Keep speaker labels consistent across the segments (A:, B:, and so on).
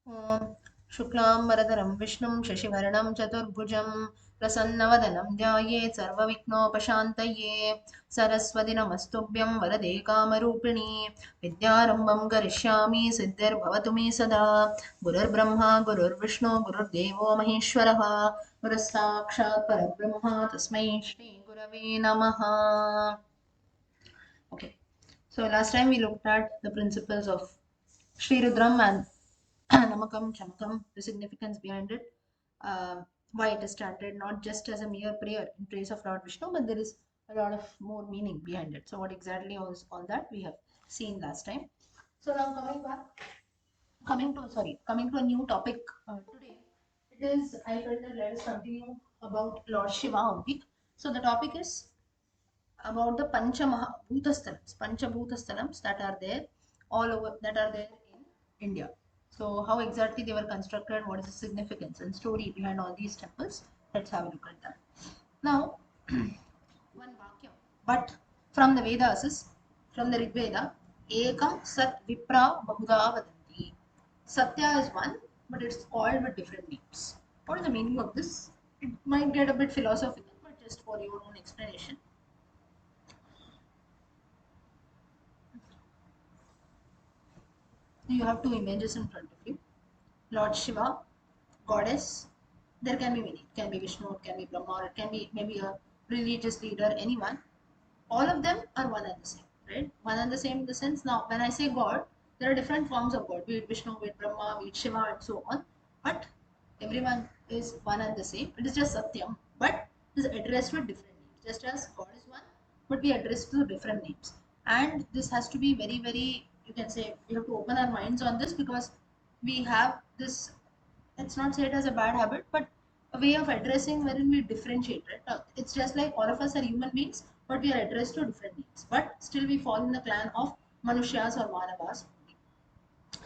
A: ॐ शुक्लाम्बरधरं विष्णुं शशिवर्णं चतुर्भुजं प्रसन्नवदनं ध्यायेत् सर्वविघ्नोपशान्तये सरस्वति नमस्तुभ्यं वरदे कामरूपिणि विद्यारम्भं करिष्यामि सिद्धिर्भवतु मे सदा गुरुर्ब्रह्मा गुरुर्विष्णु गुरुर्देवो महेश्वरः गुरुः साक्षात् परब्रह्म तस्मै श्रीगुरवे नमः. Okay, so last time we looked at the principles of Sri Rudram and Namakam, Chamakam, the significance behind it, why it is chanted not just as a mere prayer in praise of Lord Vishnu, but there is a lot of more meaning behind it. So, what exactly was all that we have seen last time. So, now coming to a new topic today. It is, I felt that let us continue about Lord Shiva only. So, the topic is about the Panchabhutastalams that are there all over, that are there in India. So, how exactly they were constructed, what is the significance and story behind all these temples? Let's have a look at that. Now, one Vakyam, but from the Vedas is, from the Rig Veda, Ekam Sat Vipra Bahuda Vadanti. Satya is one, but it's called with different names. What is the meaning of this? It might get a bit philosophical, but just for your own explanation. You have two images in front of you. Lord Shiva, goddess. There can be many. It can be Vishnu, it can be Brahma, or it can be maybe a religious leader, anyone. All of them are one and the same, right? One and the same in the sense, now when I say God, there are different forms of God, be it Vishnu, be it Brahma, be it Shiva, and so on. But everyone is one and the same. It is just Satyam, but it is addressed with different names. Just as God is one, but we address to different names. And this has to be very, very, you can say, we have to open our minds on this because we have this, let's not say it as a bad habit, but a way of addressing wherein we differentiate, right? It's just like all of us are human beings, but we are addressed to different names. But still we fall in the clan of Manushas or Manavas.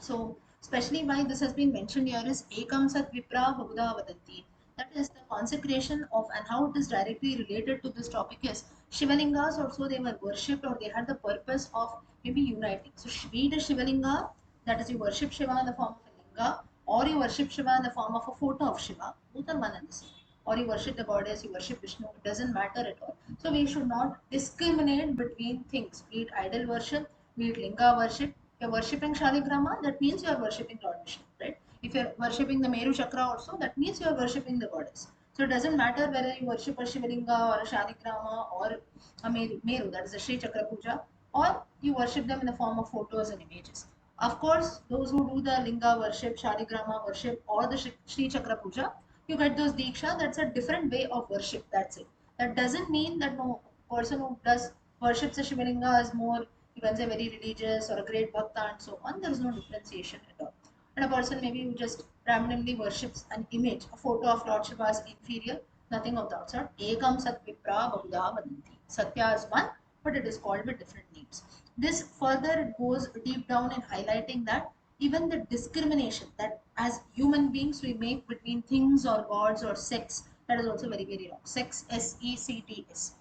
A: So, especially why this has been mentioned here is Ekam Sat Vipra Bahuda Vadanti. That is the consecration of, and how it is directly related to this topic is Shivalingas also they were worshipped or they had the purpose of maybe uniting. So, be it a Shivalinga, that is you worship Shiva in the form of a linga, or you worship Shiva in the form of a photo of Shiva, both are one and the same. Or you worship the goddess, you worship Vishnu, it doesn't matter at all. So, we should not discriminate between things, be it idol worship, be it linga worship. You're worshipping Shaligrama, that means you're worshipping Lord Vishnu, right? If you're worshipping the Meru Chakra also, that means you're worshipping the goddess. So it doesn't matter whether you worship a Shivalinga or a Shaligrama or a Meru, that is a Sri Chakra Puja, or you worship them in the form of photos and images. Of course, those who do the Linga worship, Shaligrama worship, or the Sri Chakra Puja, you get those Diksha, that's a different way of worship, that's it. That doesn't mean that no person who does worships a Shivalinga is more, you can say, very religious or a great bhakta and so on. There is no differentiation at all. And a person maybe who just randomly worships an image, a photo of Lord Shiva is inferior, nothing of that sort. Ekam Sat Vipra Bahuda Vadanti. Satya is one, but it is called with different names. This further goes deep down in highlighting that even the discrimination that as human beings we make between things or gods or sex, that is also very, very wrong. Sex, SECTS.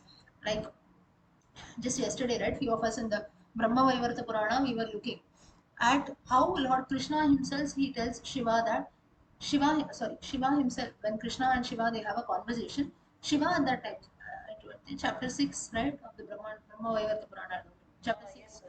A: Like just yesterday, right? Few of us in the Brahma Vaivarta Purana, we were looking at how Lord Krishna himself he tells Shiva that Shiva himself, when Krishna and Shiva they have a conversation, Shiva at that time, chapter 6, right, of the Brahma Vaivarta Purana, chapter 6,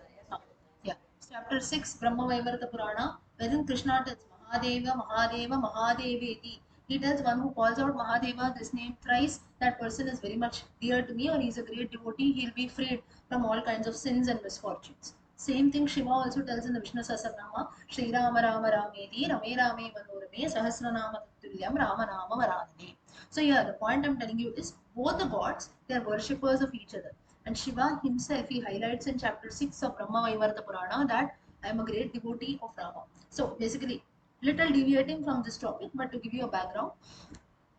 A: yeah, chapter 6, Brahma Vaivarta Purana, wherein Krishna tells Mahadeva, Mahadeva, Mahadeveti. He tells one who calls out Mahadeva, this name thrice, that person is very much dear to me or he is a great devotee, he'll be freed from all kinds of sins and misfortunes. Same thing Shiva also tells in the Vishnu Sahasranama, Shri Rama Rama Rameti, Rame Rame Manorame, Sahasranama Tulyam Rama Nama Varadane. So here the point I'm telling you is both the gods, they are worshippers of each other. And Shiva himself, he highlights in chapter 6 of Brahma Vaivarta Purana that I am a great devotee of Rama. So basically, little deviating from this topic, but to give you a background,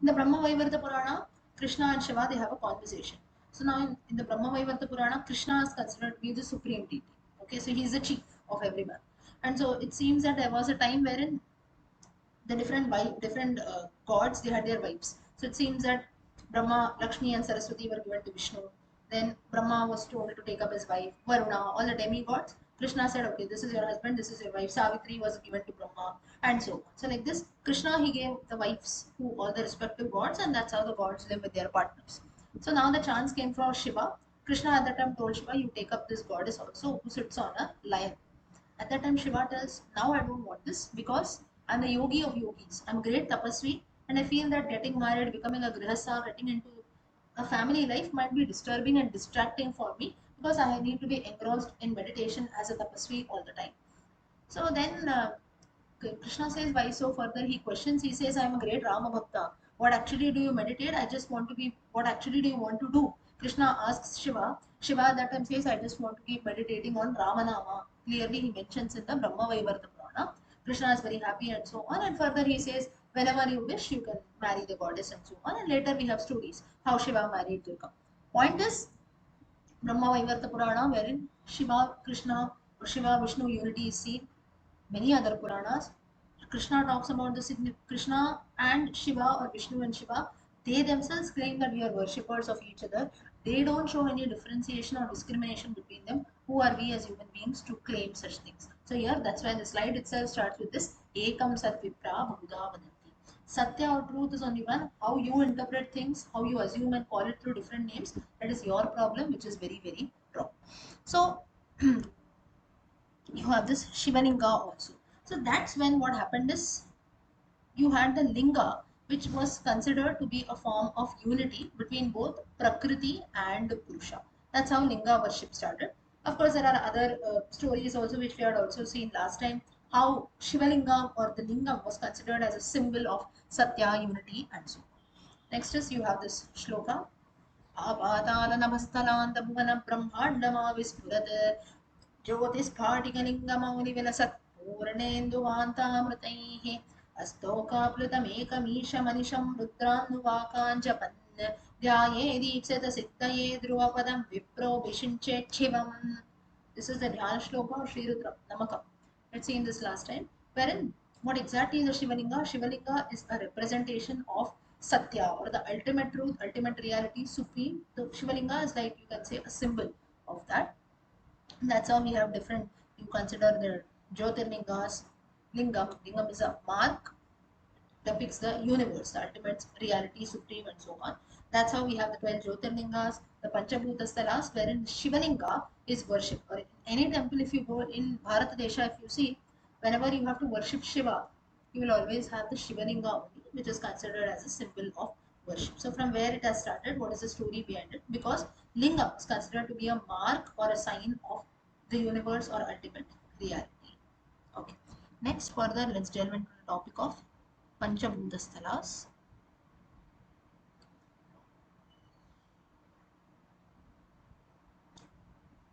A: in the Brahma Vaivarta Purana, Krishna and Shiva they have a conversation. So now in the Brahma Vaivarta Purana, Krishna is considered to be the supreme deity. Okay, so he is the chief of everyone. And so it seems that there was a time wherein the different gods they had their wives. So it seems that Brahma, Lakshmi, and Saraswati were given to Vishnu. Then Brahma was told to take up his wife Varuna, all the demigods. Krishna said, "Okay, this is your husband, this is your wife." Savitri was given to Brahma. and so on. So like this, Krishna, he gave the wives to all the respective gods, and that's how the gods live with their partners. So now the chance came for Shiva. Krishna at that time told Shiva, you take up this goddess also who sits on a lion. At that time, Shiva tells, now I don't want this because I'm the yogi of yogis. I'm a great tapasvi, and I feel that getting married, becoming a grihastha, getting into a family life might be disturbing and distracting for me because I need to be engrossed in meditation as a tapasvi all the time. So then Krishna says, why so? Further, he questions, he says, I am a great Rama Bhakta. What actually do you meditate? I just want to be, what actually do you want to do? Krishna asks Shiva. Shiva at that time says, I just want to keep meditating on Ramanama. Clearly, he mentions in the Brahma Vaivarta Purana. Krishna is very happy and so on. And further, he says, whenever you wish, you can marry the goddess and so on. And later, we have stories how Shiva married Durga. Point is, Brahma Vaivarta Purana, wherein Shiva, Krishna, or Shiva, Vishnu unity is seen. Many other Puranas, Krishna talks about the Krishna and Shiva or Vishnu and Shiva. They themselves claim that we are worshippers of each other. They don't show any differentiation or discrimination between them. Who are we as human beings to claim such things? So here, that's why the slide itself starts with this Ekam Sat Vipra Bahuda Vadanti. Satya or truth is only one. How you interpret things, how you assume and call it through different names, that is your problem, which is very, very wrong. So you have this Shivalinga also. So that's when what happened is you had the Linga, which was considered to be a form of unity between both Prakriti and Purusha. That's how Linga worship started. Of course, there are other stories also which we had also seen last time, how Shivalinga or the Lingam was considered as a symbol of Satya, unity, and so on. Next is you have this shloka. आपातालनभस्थलान्तभुवनं ब्रह्माण्डमाविस्फुरत् ज्योतिस्फाटिकलिङ्गमौलिविलसत् पूर्णेन्दुवान्तामृतैः अस्तोकाप्लुतमेकमीशमनिशं रुद्रान्नुवाकाञ्जपन् ध्यायेदीक्षितसिद्धये ध्रुवपदं विप्रोऽभिषिञ्चेच्छिवम्. This is the Dhyana Shloka of Sri Rudra Namakam. Let's see in this last time. Wherein, what exactly is a Shivalinga? Shivalinga is a representation of Satya or the ultimate truth, ultimate reality, supreme. The Shivalinga is like you can say a symbol of that. And that's how we have different, you consider the Jyotirlingas, Lingam is a mark, depicts the universe, the ultimate reality, supreme, and so on. That's how we have the 12 Jyotirlingas, the Panchabhuta Stalas, wherein Shivalinga is worshipped. Or in any temple, if you go in Bharat Desha, if you see, whenever you have to worship Shiva, you will always have the Shivalinga only, which is considered as a symbol of worship. So, from where it has started, what is the story behind it? Because Lingam is considered to be a mark or a sign of the universe or ultimate reality. Okay. Next, further, let's delve into the topic of Panchabhuta Sthalas.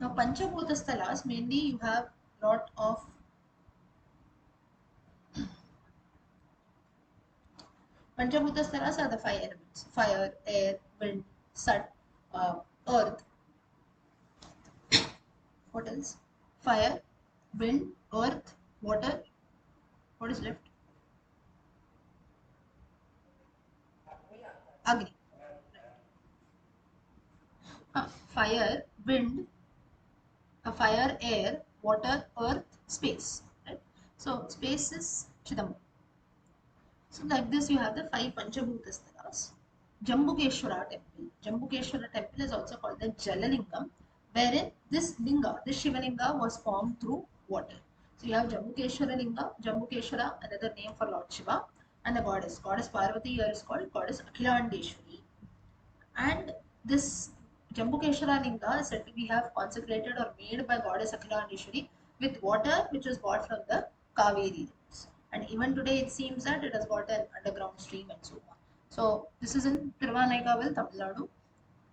A: Now, Panchabhuta Sthalas, mainly you have lot of Panchabhuta Sthalas are the five elements: fire, air, wind, sat, earth. What else? Fire, wind, earth, water. What is left? Agni. Fire, wind, fire, air, water, earth, space. Right? So space is Chidambaram. So like this, you have the five Panchabhuta Sthalas. Jambukeshwara temple. Jambukeshwara temple is also called the Jalalingam, wherein this linga, this Shivalinga was formed through water. So you have Jambukeshwara Linga, Jambukeshwara, another name for Lord Shiva, and the goddess. Goddess Parvati here is called Goddess Akhilandeshwari. And this Jambukeshwara Linga is said to be have consecrated or made by Goddess Akhilandeshwari with water which was bought from the Kaveri rivers. And even today it seems that it has got an underground stream and so on. So this is in Tiruvannaikavil, Tamil Nadu.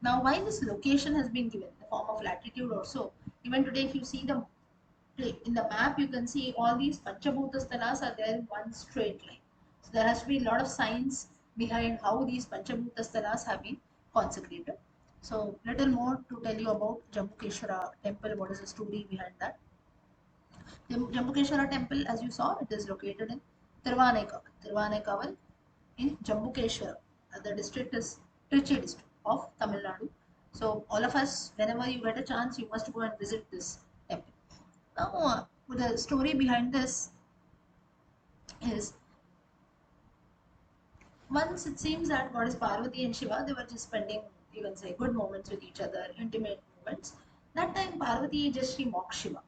A: Now why this location has been given in the form of latitude also. Even today if you see the in the map you can see all these Panchabhuta Sthalas are there in one straight line. So there has to be a lot of science behind how these Panchabhuta Sthalas have been consecrated. So little more to tell you about Jambukeshwara temple, what is the story behind that. The Jambukeshwara temple, as you saw, it is located in Tiruvannaikavil. Tiruvannaikavil in Jambukeshwara. The district is Trichy district of Tamil Nadu. So all of us, whenever you get a chance, you must go and visit this temple. Now, the story behind this is once it seems that Goddess Parvati and Shiva, they were just spending, you can say, good moments with each other, intimate moments. That time Parvati just she mocked Shiva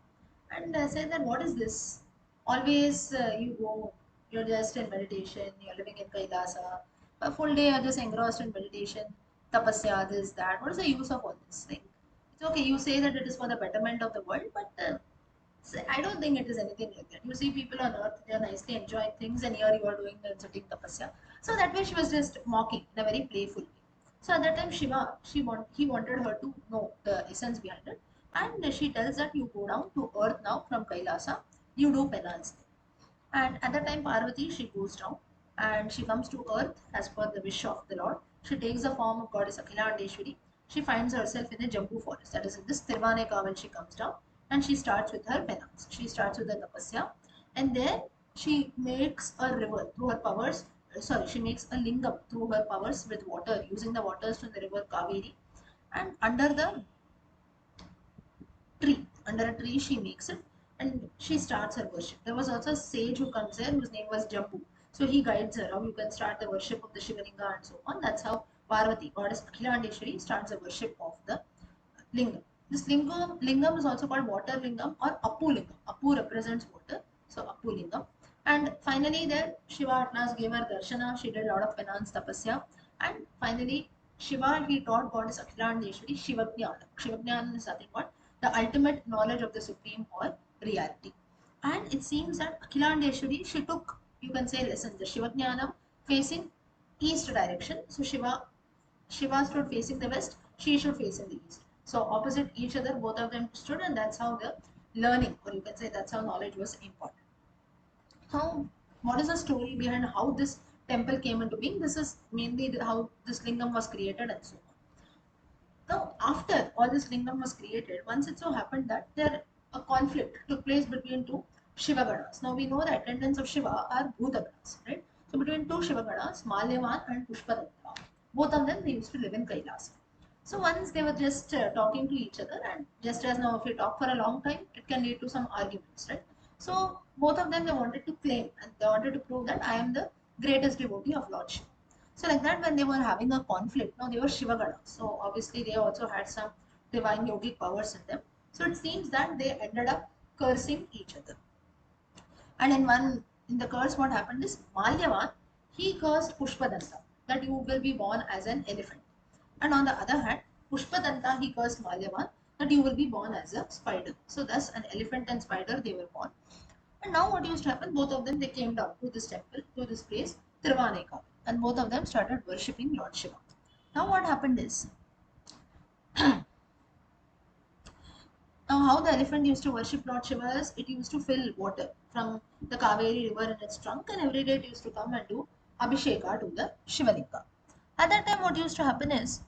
A: and said that what is this? Always you go, you're just in meditation, you're living in Kailasa, a full day you're just engrossed in meditation, tapasya, this, that. What is the use of all this thing? It's okay, you say that it is for the betterment of the world, but so I don't think it is anything like that. You see people on earth, they are nicely enjoying things, and here you are doing the sitting tapasya. So that way she was just mocking in a very playful way. So at that time, Shiva, he wanted her to know the essence behind it. And she tells that you go down to earth now from Kailasa, you do penance. And at that time, Parvati, she goes down and she comes to earth as per the wish of the Lord. She takes the form of goddess Akhilandeshwari. She finds herself in a Jambu forest, that is in this Tirvaneka when she comes down, and she starts with her penance. She starts with the tapasya, and then she makes a river through her powers. Sorry, she makes a lingam through her powers with water, using the waters from the river Kaveri. And under the tree. Under a tree, she makes it and she starts her worship. There was also a sage who comes there whose name was Jambu. So he guides her how you can start the worship of the Shivalinga and so on. That's how Parvati, goddess Akhilandeshwari, starts the worship of the lingam. This lingam is also called water lingam or Apu lingam. Apu represents water, so Apu lingam. And finally, there Shiva at last gave her darshana. She did a lot of penance, tapasya, and finally Shiva he taught goddess Akhilandeshwari Shivajnana. Shivajnana is nothing but the ultimate knowledge of the supreme or reality. And it seems that Akhilandeshwari she took you can say lessons the Shivajnana facing east direction. So Shiva stood facing the west, she should face in the east. So opposite each other, both of them stood, and that's how the learning, or you can say that's how knowledge was important. How what is the story behind how this temple came into being? This is mainly how this lingam was created and so on. Now, after all this lingam was created, once it so happened that there a conflict took place between two Shiva Ganas. Now we know the attendants of Shiva are Bhuta Ganas, right? So between two Shiva Ganas, Malyavan and Pushpadanta, both of them they used to live in Kailas. So once they were just talking to each other, and just as now if you talk for a long time, it can lead to some arguments, right? So both of them they wanted to claim and they wanted to prove that I am the greatest devotee of Lord Shiva. So like that, when they were having a conflict, now they were Shiva Ganas. So obviously they also had some divine yogic powers in them. So it seems that they ended up cursing each other. And in the curse, what happened is Malyavan he cursed Pushpadanta that you will be born as an elephant. And on the other hand, Pushpadanta he cursed Malyavan that you will be born as a spider. So thus an elephant and spider they were born. And now what used to happen, both of them they came down to this temple, to this place, Tirvaneka, and both of them started worshipping Lord Shiva. Now what happened is, now how the elephant used to worship Lord Shiva is, it used to fill water from the Kaveri river in its trunk and every day it used to come and do Abhisheka to the Shivalinga. At that time what used to happen is,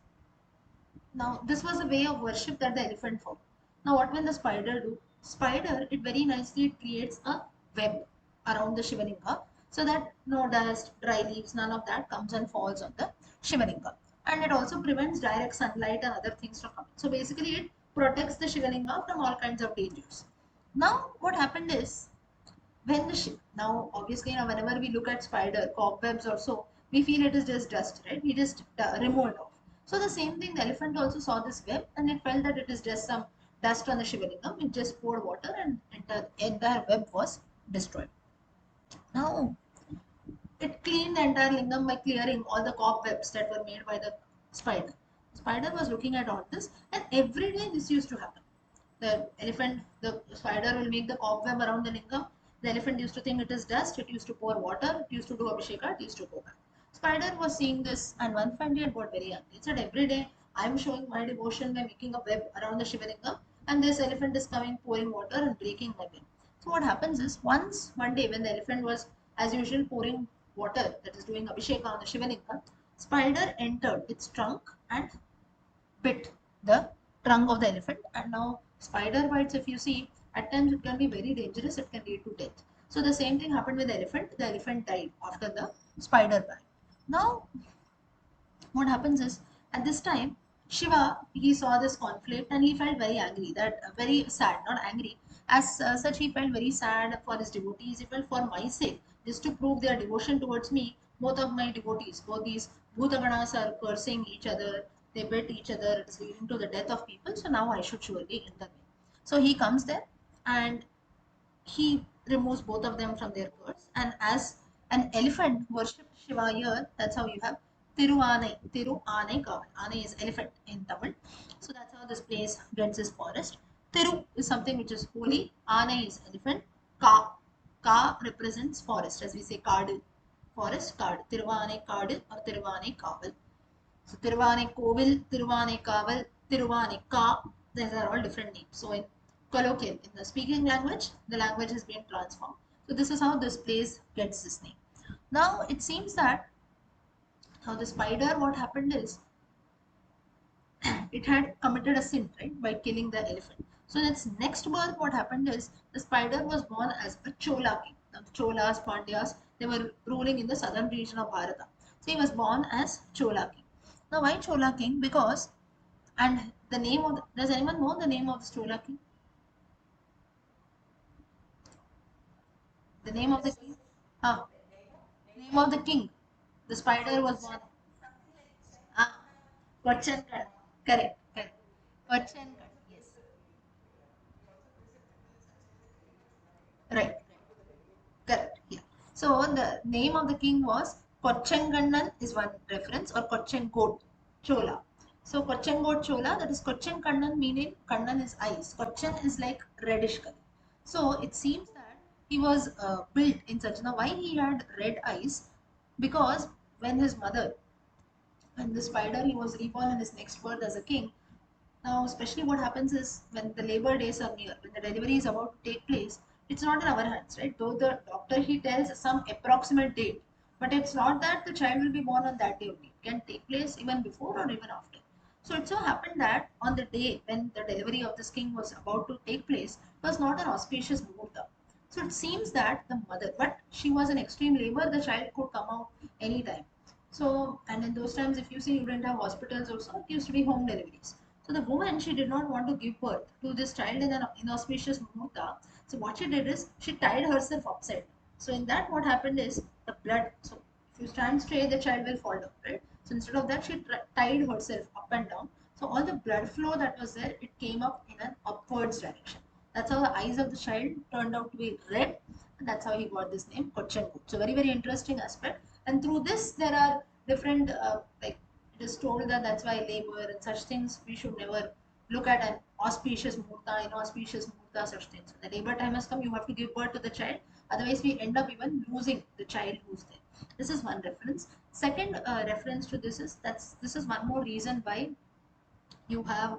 A: now this was a way of worship that the elephant followed. Now what will the spider do? Spider, it very nicely it creates a web around the Shivalinga so that no dust, dry leaves, none of that comes and falls on the Shivalinga. And it also prevents direct sunlight and other things from coming. So basically it protects the Shivalinga from all kinds of dangers. Now what happened is when the now obviously now whenever we look at spider cobwebs or so we feel it is just dust, right? We just remove it off. So the same thing the elephant also saw this web and it felt that it is just some dust on the shivalingam. It just poured water and entire web was destroyed. Now it cleaned the entire lingam by clearing all the cobwebs that were made by the spider. Spider was looking at all this and every day this used to happen. The spider will make the cobweb around the lingam. The elephant used to think it is dust. It used to pour water. It used to do abhisheka. It used to go back. Spider was seeing this, and one fine day it got very angry. It said, "Every day I am showing my devotion by making a web around the Shivalingam, and this elephant is coming, pouring water and breaking my web." So what happens is, one day when the elephant was, as usual, pouring water, that is doing abhisheka on the Shivalingam, spider entered its trunk and bit the trunk of the elephant. And now spider bites, if you see, at times it can be very dangerous, it can lead to death. So the same thing happened with the elephant died after the spider bite. Now what happens is at this time Shiva he saw this conflict and he felt very angry, that very sad, not angry as such, he felt very sad for his devotees. He felt for my sake Just to prove their devotion towards me, both of my devotees, both these Bhutaganas are cursing each other, they bit each other, it's leading to the death of people, so now I should surely intervene. So he comes there and he removes both of them from their curse. And as an elephant worshipped Shiva here, that's how you have Tiruvane. Tiruvane Kaval. Ane is elephant in Tamil. So that's how this place gets this forest. Tiru is something which is holy. Ane is elephant. Ka. Ka represents forest. As we say, Kadu. Forest, Kadu. Tiruvane Kadu or Tiruvane Kaval. So Tiruvane Kovil, Tiruvane Kaval, Tiruvane Ka, these are all different names. So in colloquial, in the speaking language, the language has been transformed. So this is how this place gets this name. Now it seems that how the spider, what happened is it had committed a sin, right, by killing the elephant. So in its next birth, what happened is the spider was born as a Chola king. Now the Cholas, Pandyas, they were ruling in the southern region of Bharata. So he was born as Chola king. Now why Chola king? Because and the name of does anyone know the name of the Chola king? The name of the king? Ah, name of the king. The spider was born. Ah, Kochankad. Correct, correct. Kochankad. Yes. Right. Correct. Yeah. So the name of the king was Kochengannam is one reference or Kochengod Chola. So Kochengod Chola, that is Kochenkannan meaning Kannan is eyes. Kochen is like reddish color. So it seems that he was built in such. Now why he had red eyes? Because when his mother, when the spider, he was reborn in his next birth as a king. Now, especially what happens is when the labor days are near, when the delivery is about to take place, it's not in our hands, right? Though the doctor he tells some approximate date, but it's not that the child will be born on that day only. It can take place even before or even after. So it so happened that on the day when the delivery of this king was about to take place, it was not an auspicious muhurta. So it seems that the mother, but she was in extreme labor, the child could come out anytime. So, and in those times, if you see, you didn't have hospitals also, it used to be home deliveries. So the woman, she did not want to give birth to this child in an inauspicious muhurta. So what she did is, she tied herself upside down. So in that, what happened is, the blood, so if you stand straight, the child will fall down, right? So instead of that, she tied herself up and down. So all the blood flow that was there, it came up in an upwards direction. That's how the eyes of the child turned out to be red, and that's how he got this name Kochenko. So very very interesting aspect. And through this, there are different like it is told that that's why labor and such things we should never look at an auspicious muhurta, inauspicious muhurta, such things. When the labor time has come, you have to give birth to the child. Otherwise, we end up even losing the child who's there. This is one reference. Second reference to this is this is one more reason why you have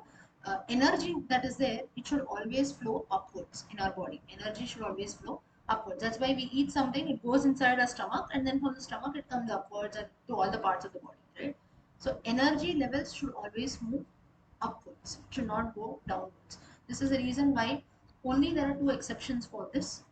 A: energy that is there, it should always flow upwards in our body. Energy should always flow upwards. That's why we eat something, it goes inside our stomach, and then from the stomach it comes upwards and to all the parts of the body, right? So energy levels should always move upwards, it should not go downwards. This is the reason why only there are two exceptions for this.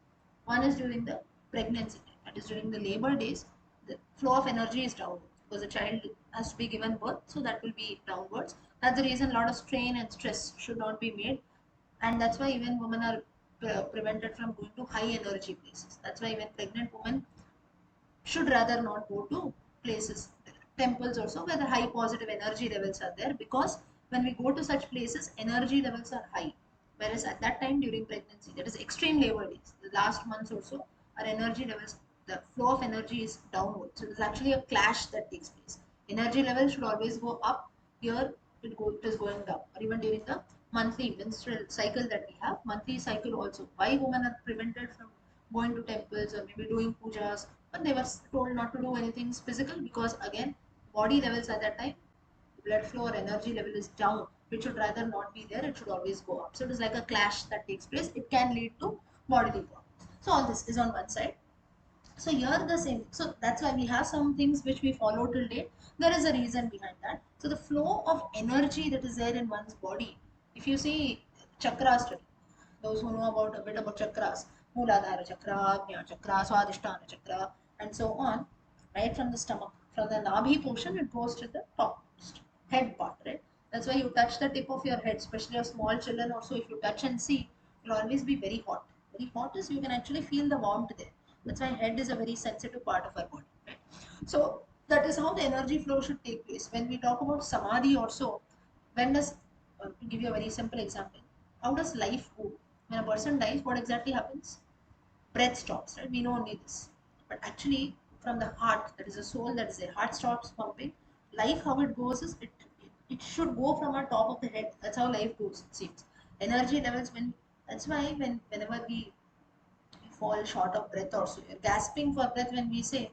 A: One is during the pregnancy, that is during the labor days, the flow of energy is downward because the child has to be given birth, so that will be downwards. That's the reason a lot of strain and stress should not be made, and that's why even women are prevented from going to high energy places. That's why even pregnant women should rather not go to places, temples also, where the high positive energy levels are there, because when we go to such places, energy levels are high. Whereas at that time during pregnancy, that is extreme labor days, the last months also, our energy levels, the flow of energy is downward. So there's actually a clash that takes place. Energy levels should always go up. Here it is going down. Or even during the monthly menstrual cycle that we have, monthly cycle also. Why women are prevented from going to temples or maybe doing pujas, but they were told not to do anything physical because again body levels at that time, blood flow or energy level is down, which should rather not be there, it should always go up. So it is like a clash that takes place, it can lead to bodily problems. So all this is on one side. So here the same, so that's why we have some things which we follow till date. There is a reason behind that. So the flow of energy that is there in one's body, if you see chakra study, those who know about a bit about chakras, Mooladhara chakra, Agnya chakra, Swadhisthana chakra, and so on, right from the stomach, from the Nabhi portion, it goes to the top head part, right? That's why you touch the tip of your head, especially of small children. Also, if you touch and see, it will always be very hot. Very hot is you can actually feel the warmth there. That's why head is a very sensitive part of our body, right? So that is how the energy flow should take place. When we talk about samadhi also, when does, to give you a very simple example, how does life go? When a person dies, what exactly happens? Breath stops, right? We know only this. But actually, from the heart, that is the soul, that is the heart stops pumping. Life, how it goes is it should go from our top of the head. That's how life goes, it seems. Energy levels when that's why whenever we fall short of breath or so, you're gasping for breath when we say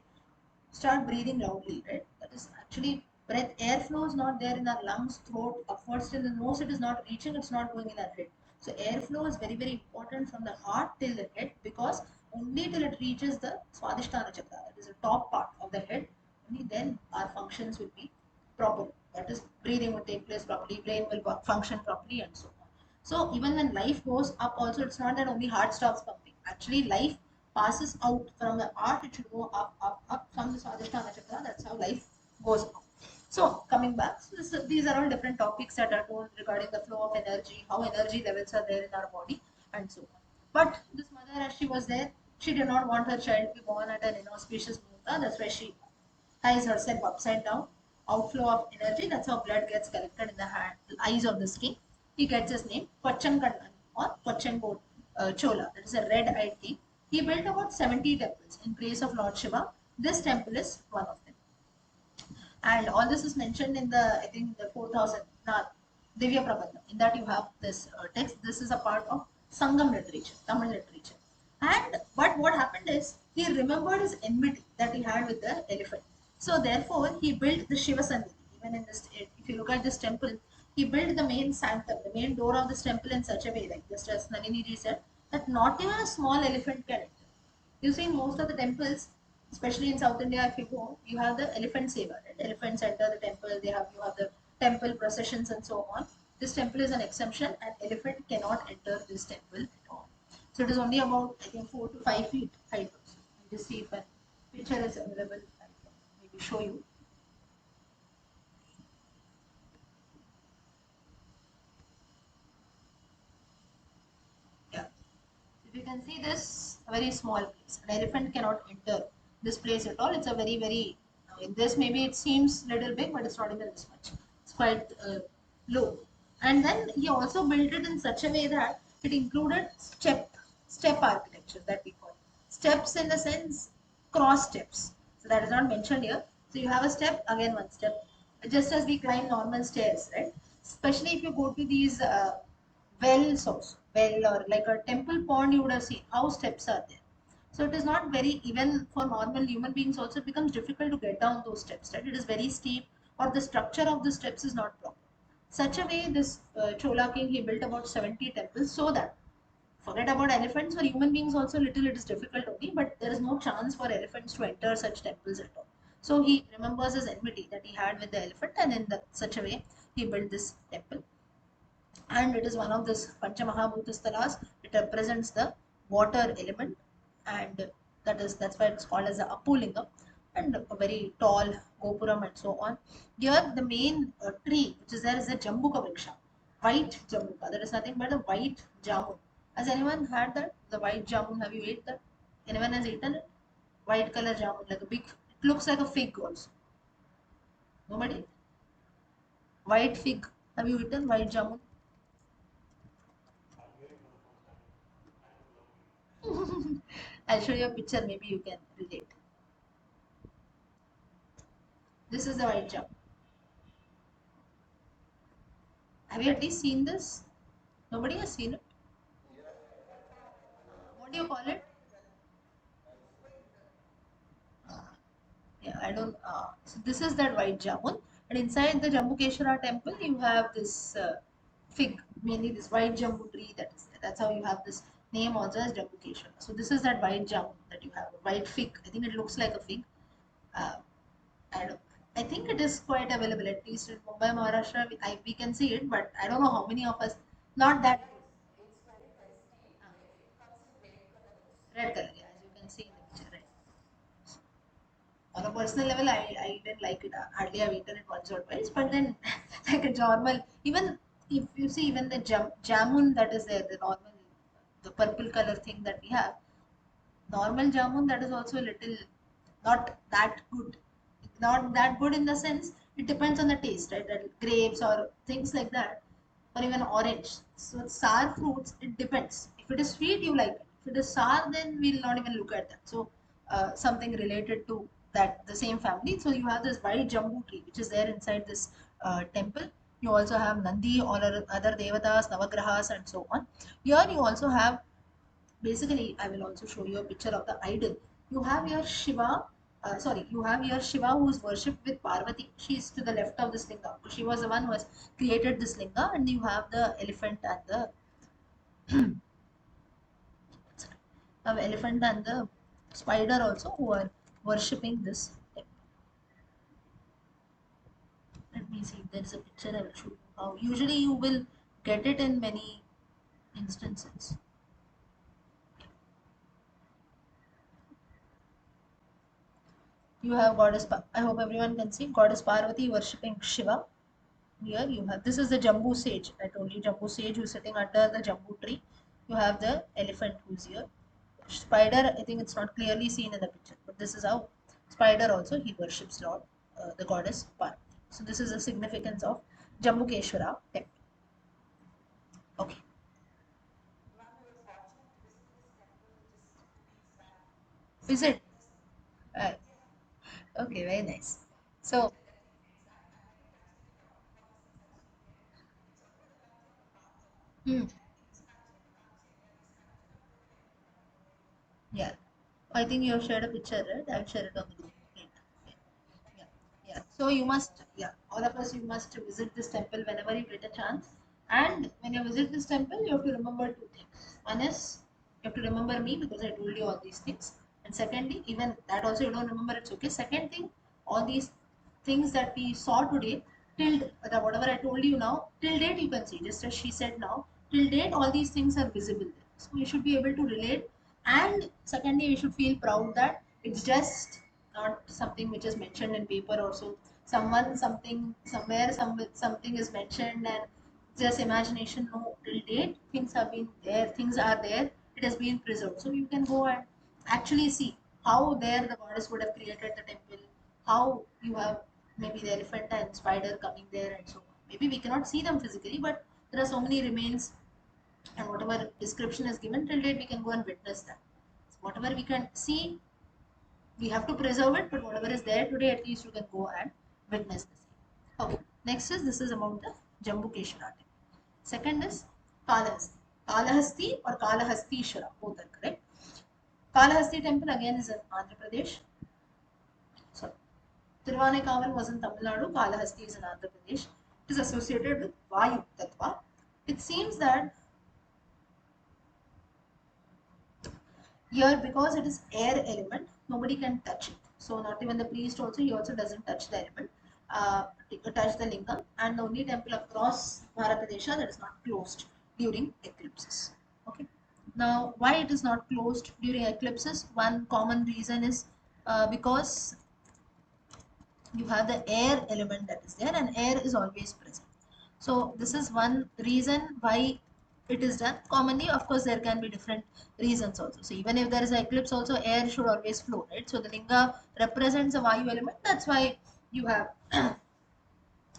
A: start breathing loudly, right? That is actually breath, airflow is not there in our lungs, throat, upwards till the nose, it is not reaching, it's not going in our head. So airflow is very, very important from the heart till the head because only till it reaches the Swadhisthana chakra, that is the top part of the head, only then our functions will be proper. That is, breathing will take place properly, brain will function properly, and so on. So even when life goes up, also it's not that only heart stops pumping. Actually, life passes out from the heart. It should go up, up, up from the Swadhisthana chakra. That's how life goes up. So coming back, so these are all different topics that are told regarding the flow of energy, how energy levels are there in our body, and so on. But this mother, as she was there, she did not want her child to be born at an inauspicious muhurta. That's why she ties herself upside down. Outflow of energy. That's how blood gets collected in the eyes of the skin. He gets his name Pachankandan or Pachangot Chola. That is a red-eyed king. He built about 70 temples in praise of Lord Shiva. This temple is one of them. And all this is mentioned in the, I think, the 4000 Divya Prabandham. In that you have this text. This is a part of Sangam literature, Tamil literature. And but what happened is he remembered his enmity that he had with the elephant. So therefore he built the Shiva Sannidhi. Even in this, if you look at this temple, he built the main sanctum, the main door of this temple in such a way, like just as Nalini ji said, that not even a small elephant can enter. You see, in most of the temples, especially in South India, if you go, you have the elephant seva, right? Elephants enter the temple. You have the temple processions and so on. This temple is an exemption, and elephant cannot enter this temple at all. So it is only about, I think, 4 to 5 feet height. Also. Just see if a picture is available. I can maybe show you. Yeah. If you can see this, a very small place. An elephant cannot enter this place at all. It's a very, very, in this maybe it seems little big, but it's not even this much. It's quite low. And then he also built it in such a way that it included step architecture that we call. Steps in the sense cross steps. So that is not mentioned here. So you have a step, again one step, just as we climb normal stairs, right? Especially if you go to these wells also, well, or like a temple pond, you would have seen how steps are there. So it is not very, even for normal human beings also, it becomes difficult to get down those steps, right? It is very steep, or the structure of the steps is not proper. Such a way, this Chola king, he built about 70 temples, so that, forget about elephants, for human beings also little it is difficult only, but there is no chance for elephants to enter such temples at all. So he remembers his enmity that he had with the elephant, and in such a way he built this temple. And it is one of this Panchamahabhutastalas. It represents the water element, and that's why it's called as the Apulingam, and a very tall gopuram and so on. Here, the main tree which is there is the Jambuka Vriksha, white Jambuka. That is nothing but the white jamun. Has anyone had that? The white jamun, have you ate that? Anyone has eaten it? White color jamun, like a big, it looks like a fig also. Nobody? White fig. Have you eaten white jamun? I'll show you a picture, maybe you can relate. This is the white jump. Have you at least seen this? Nobody has seen it. What do you call it? Yeah, I don't. So this is that white jamun, and inside the Jambukeshwara temple, you have this fig, mainly this white jambu tree. That's how you have this name also as Jambukeshwara. So this is that white jamun that you have, a white fig. I think it looks like a fig. Uh, I don't. I think it is quite available, at least in Mumbai, Maharashtra. We can see it, but I don't know how many of us. Not that red color, yeah, as you can see in the picture, right? On a personal level, I didn't like it. Hardly I've eaten it once or twice, but then like a normal, even if you see even the jamun that is there, the normal, the purple color thing that we have, Normal jamun, that is also a little not that good. Not that good in the sense it depends on the taste, right? That grapes or things like that, or even orange. So sour fruits, it depends. If it is sweet, you like it. If it is sour, then we'll not even look at that. So something related to that, the same family. So you have this white jambu tree, which is there inside this temple. You also have Nandi, all other devatas, navagrahas, and so on. Here you also have, basically I will also show you a picture of the idol. You have your Shiva, you have your Shiva who is worshipped with Parvati. She is to the left of this linga. She was the one who has created this linga. And you have the elephant and the spider also, who are worshipping this temple. Let me see, there is a picture I will show you how. Usually you will get it in many instances. You have I hope everyone can see goddess Parvati worshipping Shiva. Here you have, this is the Jambu sage. I told you Jambu sage who's sitting under the Jambu tree. You have the elephant who's here. Spider, I think it's not clearly seen in the picture, but this is how spider also he worships Lord, the goddess Parvati. So this is the significance of Jambukeshwara temple. Okay. Is it? Uh, okay, very nice. So, hmm, yeah. I think you have shared a picture, right? I'll share it on the group. Great. Yeah, yeah. So you must, yeah, all of us, you must visit this temple whenever you get a chance. And when you visit this temple, you have to remember two things. One is you have to remember me because I told you all these things. And secondly, even that also you don't remember, it's okay. Second thing, all these things that we saw today, till whatever I told you now, till date you can see, just as she said now, till date all these things are visible there. So you should be able to relate. And secondly, we should feel proud that it's just not something which is mentioned in paper or so. Someone, something, somewhere, something is mentioned and just imagination. No, till date things have been there, things are there, it has been preserved. So you can go and actually see how there the goddess would have created the temple, how you have maybe the elephant and spider coming there and so on. Maybe we cannot see them physically, but there are so many remains, and whatever description is given till date we can go and witness that. So whatever we can see, we have to preserve it, but whatever is there today, at least you can go and witness the same. Okay, next is, this is about the Jambukeshwara temple. Second is Kalahasti. Kalahasti or Kalahastishwara, both are correct. Kalahasti temple again is in Andhra Pradesh. Sorry, Tiruvanekaval was in Tamil Nadu, Kalahasti is in Andhra Pradesh. It is associated with Vayu Tattva. It seems that here, because it is air element, nobody can touch it. So not even the priest also, he also doesn't touch the element, touch the lingam. And the only temple across Bharatadesha that is not closed during eclipses. Okay. Now, why it is not closed during eclipses? One common reason is because you have the air element that is there, and air is always present. So this is one reason why it is done. Commonly, of course, there can be different reasons also. So even if there is an eclipse also, air should always flow, right? So the linga represents a vayu element. That's why you have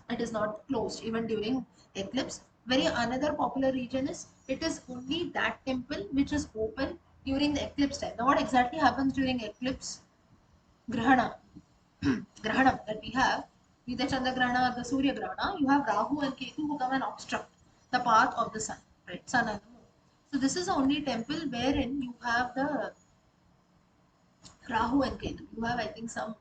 A: it is not closed even during eclipse. Very another popular region is, it is only that temple which is open during the eclipse time. Now what exactly happens during eclipse grahana, grahanam that we have, with the Chandra Grahana or the Surya Grahana, you have Rahu and Ketu who come and obstruct the path of the sun, right? Sun and the moon. So this is the only temple wherein you have the Rahu and Ketu. You have, I think, some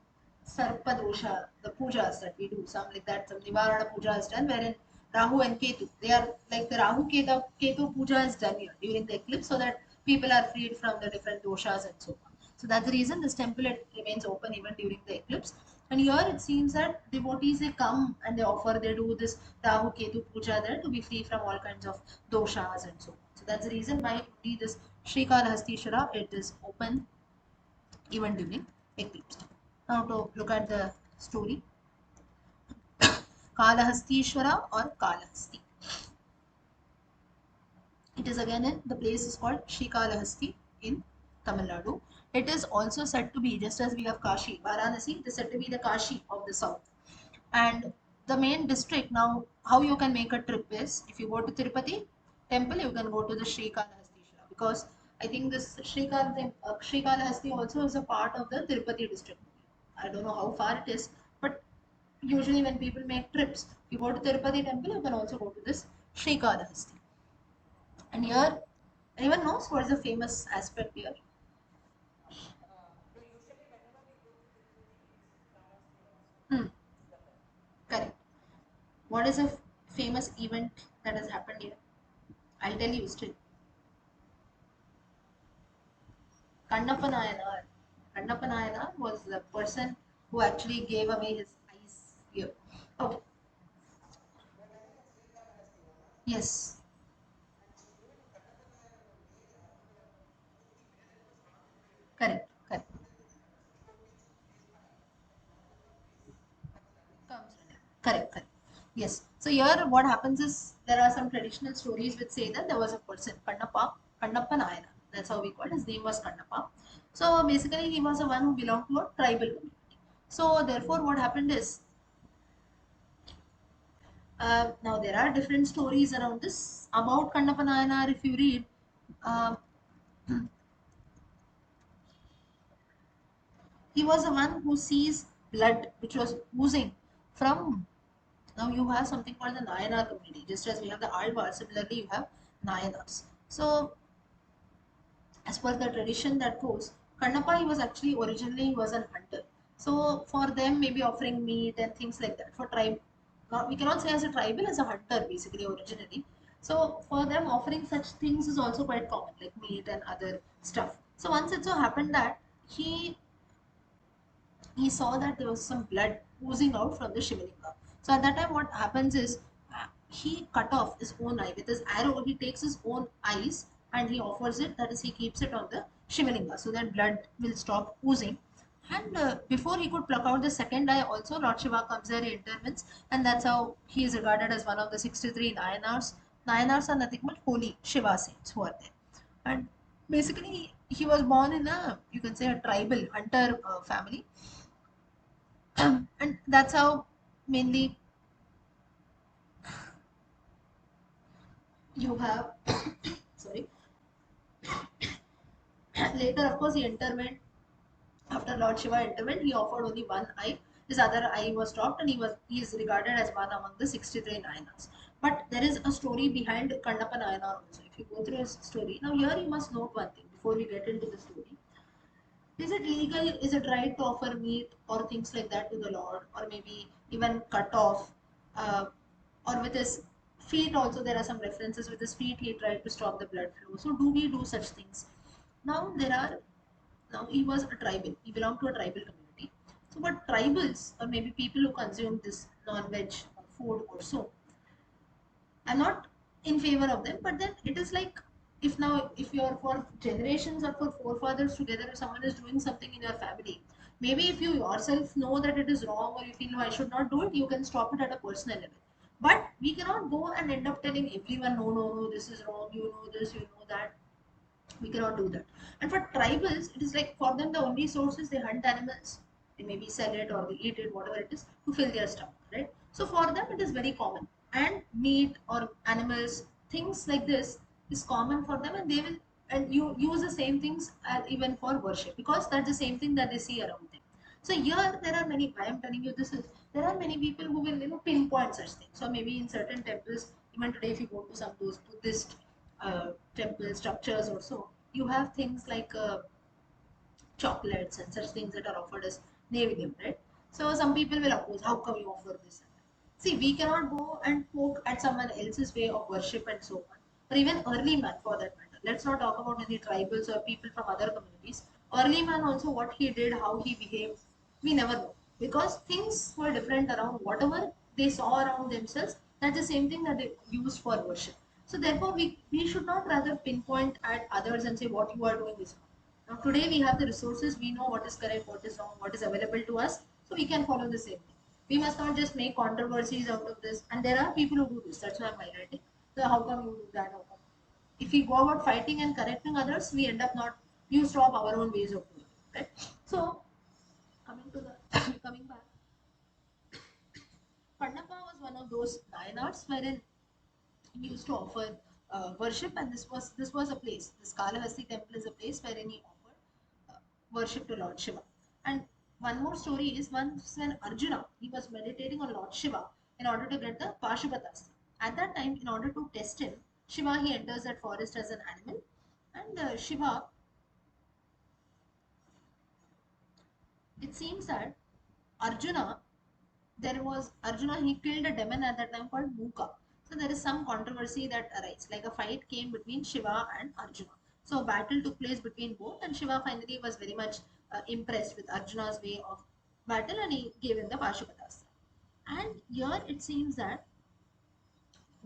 A: Sarpa dosha, the pujas that we do, some like that, some Nivarana puja is done, wherein Rahu and Ketu, they are like the Ketu puja is done here during the eclipse so that people are freed from the different doshas and so on. So that's the reason this temple, it remains open even during the eclipse. And here it seems that devotees, they come and they offer, they do this Rahu Ketu puja there to be free from all kinds of doshas and so on. So that's the reason why only this Sri Kalahastishwara, it is open even during eclipse. Now to look at the story, Kalahastishwara or Kalahasti. It is again in, the place is called Srikalahasti in Tamil Nadu. It is also said to be, just as we have Kashi, Varanasi, it is said to be the Kashi of the south. And the main district, now how you can make a trip is, if you go to Tirupati temple, you can go to the Srikalahastishwara, because I think this Srikalahasti also is a part of the Tirupati district. I don't know how far it is, but usually when people make trips, you go to Tirupati temple, you can also go to this Srikalahasti. And here, anyone knows what is the famous aspect here? Hmm, correct. What is a famous event that has happened here? I'll tell you still. Kannappa Nayanar. Kannappa Nayanar was the person who actually gave away his eyes here. Okay. Yes. Correct. Correct. Comes running. Correct. Correct. Yes. So here what happens is there are some traditional stories which say that there was a person, Kannappa Nayanar. That's how we call it. His name was Kannappa. So basically he was the one who belonged to a tribal community. So therefore what happened is, now there are different stories around this about Kannappa Nayanar. If you read, uh, he was the one who sees blood which was oozing from. Now you have something called the Nayanar community. Just as we have the Alvar, similarly you have Nayanars. So as per the tradition that goes, Kannappa, he was actually originally he was a hunter. So for them, maybe offering meat and things like that. For tribe, not, we cannot say as a tribal, as a hunter basically originally. So for them, offering such things is also quite common, like meat and other stuff. So once it so happened that he saw that there was some blood oozing out from the Shivalinga. So at that time, what happens is, he cut off his own eye with his arrow. He takes his own eyes and he offers it. That is, he keeps it on the Shivalinga so that blood will stop oozing. And before he could pluck out the second eye, also Lord Shiva comes there, he intervenes, and that's how he is regarded as one of the 63 Nayanars. Nayanars are nothing but holy Shiva saints who are there. And basically, he was born in a, you can say, a tribal hunter family, and that's how mainly you have sorry. Later of course he intervened. After Lord Shiva intervened, he offered only one eye. His other eye was stopped, and he is regarded as one among the 63 Nayanas. But there is a story behind Kannappa Nayanar also. If you go through his story, now here you must note one thing before we get into the story. Is it legal? Is it right to offer meat or things like that to the Lord, or maybe even cut off, uh, or with his feet also? There are some references with his feet he tried to stop the blood flow. So do we do such things? Now there are. Now he was a tribal. He belonged to a tribal community. So, but tribals or maybe people who consume this non-veg food or so, I'm not in favor of them, but then it is like, if now if you're for generations or for forefathers together, if someone is doing something in your family, maybe if you yourself know that it is wrong or you feel no, I should not do it, you can stop it at a personal level. But we cannot go and end up telling everyone, no, no, no, this is wrong, you know this, you know that. We cannot do that. And for tribals, it is like for them the only source is they hunt animals. They maybe sell it or they eat it, whatever it is, to fill their stomach, right? So for them it is very common. And meat or animals, things like this is common for them, and they will, and you use the same things as even for worship, because that's the same thing that they see around them. So here there are many, I am telling you this is, there are many people who will pinpoint such things. So maybe in certain temples, even today if you go to some those Buddhist temple structures or so, you have things like chocolates and such things that are offered as Naivedam, right? So some people will oppose, how come you offer this? See, we cannot go and poke at someone else's way of worship and so on, or even early man for that matter. Let's not talk about any tribals or people from other communities. Early man also, what he did, how he behaved, we never know, because things were different around. Whatever they saw around themselves, that's the same thing that they used for worship. So therefore, we should not rather pinpoint at others and say what you are doing is wrong. Now today we have the resources, we know what is correct, what is wrong, what is available to us, so we can follow the same thing. We must not just make controversies out of this. And there are people who do this. That's why I'm highlighting. So how come you do that? How come? If we go about fighting and correcting others, we end up not, you stop our own ways of doing. right? So coming to the coming back, Kannapa was one of those Nayanars wherein he used to offer worship, and this was a place. This Kalahasti temple is a place wherein he offered worship to Lord Shiva. And one more story is once when Arjuna he was meditating on Lord Shiva in order to get the Pashupatastra. At that time, in order to test him, Shiva he enters that forest as an animal, and Shiva. It seems that Arjuna Arjuna he killed a demon at that time called Muka. So there is some controversy that arises, like a fight came between Shiva and Arjuna. So a battle took place between both, and Shiva finally was very much impressed with Arjuna's way of battle, and he gave him the Pashupatastra. And here it seems that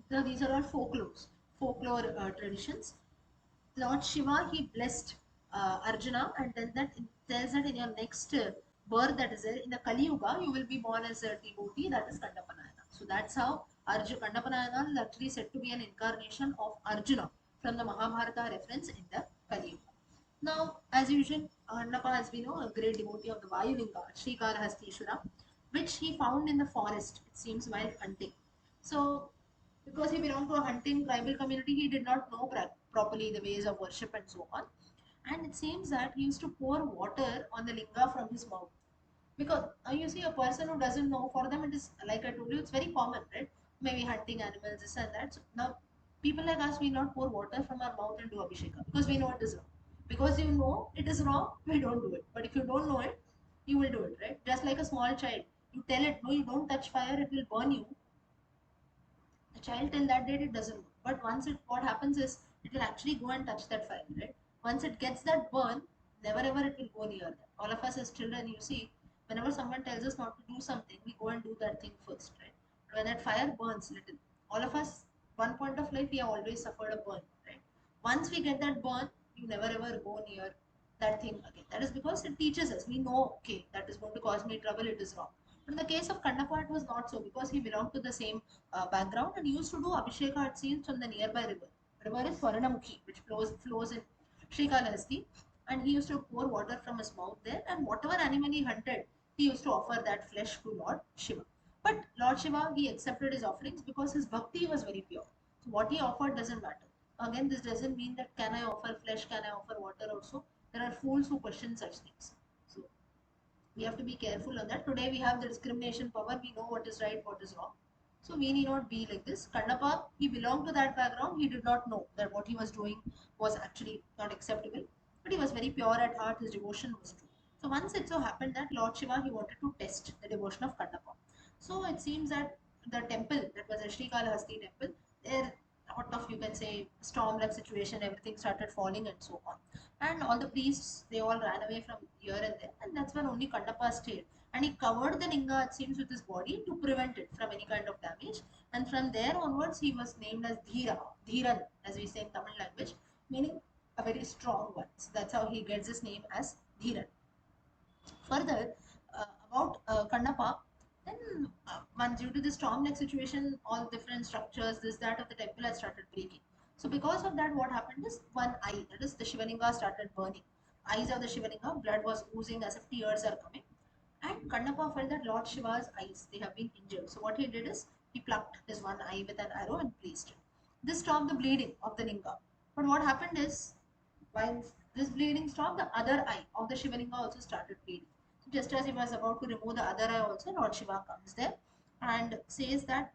A: these are all folklore traditions. Lord Shiva he blessed Arjuna and then tells that in your next birth, that is there in the Kali Yuga, you will be born as a devotee, that is Kandapanayana. So that's how Kandapanayana is actually said to be an incarnation of Arjuna from the Mahabharata reference in the Kali Yuga. Now, as usual, Kannapa, as we know, a great devotee of the Vayulinga, Srikalahastishvara, which he found in the forest, it seems, while hunting. So, because he belonged to a hunting tribal community, he did not know properly the ways of worship and so on. And it seems that he used to pour water on the linga from his mouth. Because you see, a person who doesn't know, for them it is, like I told you, it's very common, right? Maybe hunting animals, this and that. So now, people like us, we not pour water from our mouth and do abhisheka because we know it is wrong. Because you know it is wrong, we don't do it. But if you don't know it, you will do it, right? Just like a small child, you tell it, no, you don't touch fire, it will burn you. The child till that date it doesn't know. But once it, what happens is it will actually go and touch that fire, right? Once it gets that burn, never ever it will go near that. All of us as children, you see, whenever someone tells us not to do something, we go and do that thing first, right? When that fire burns little, all of us, one point of life, we have always suffered a burn, right? Once we get that burn, you never ever go near that thing again. That is because it teaches us. We know, okay, that is going to cause me trouble, it is wrong. But in the case of Kannapa, it was not so because he belonged to the same background and used to do Abhisheka, it seems, from the nearby river. River is Swarnamukhi, which flows in Srikalahasti, and he used to pour water from his mouth there, and whatever animal he hunted, he used to offer that flesh to Lord Shiva. But Lord Shiva, he accepted his offerings because his bhakti was very pure. So what he offered doesn't matter. Again, this doesn't mean that can I offer flesh, can I offer water also. There are fools who question such things. So we have to be careful on that. Today we have the discrimination power. We know what is right, what is wrong. So we need not be like this. Kannapa, he belonged to that background. He did not know that what he was doing was actually not acceptable. But he was very pure at heart. His devotion was true. So once it so happened that Lord Shiva, he wanted to test the devotion of Kannapa. So it seems that the temple, that was a Srikalahasti temple, there out of, you can say, storm like situation, everything started falling and so on. And all the priests, they all ran away from here and there, and that's when only Kannapa stayed. And he covered the linga, it seems, with his body to prevent it from any kind of damage. And from there onwards, he was named as Dhiran, as we say in Tamil language, meaning a very strong one. So that's how he gets his name as Dhiran. Further, about Kannapa, then one due to the storm-like situation, all different structures, this that of the temple had started breaking. So because of that, what happened is one eye, that is the Shivalinga, started burning. Eyes of the Shivalinga, blood was oozing as if tears are coming. And Kannapa felt that Lord Shiva's eyes, they have been injured. So what he did is he plucked his one eye with an arrow and placed it. This stopped the bleeding of the linga. But what happened is, while this bleeding stopped, the other eye of the Shivalinga also started bleeding. So just as he was about to remove the other eye also, Lord Shiva comes there and says that.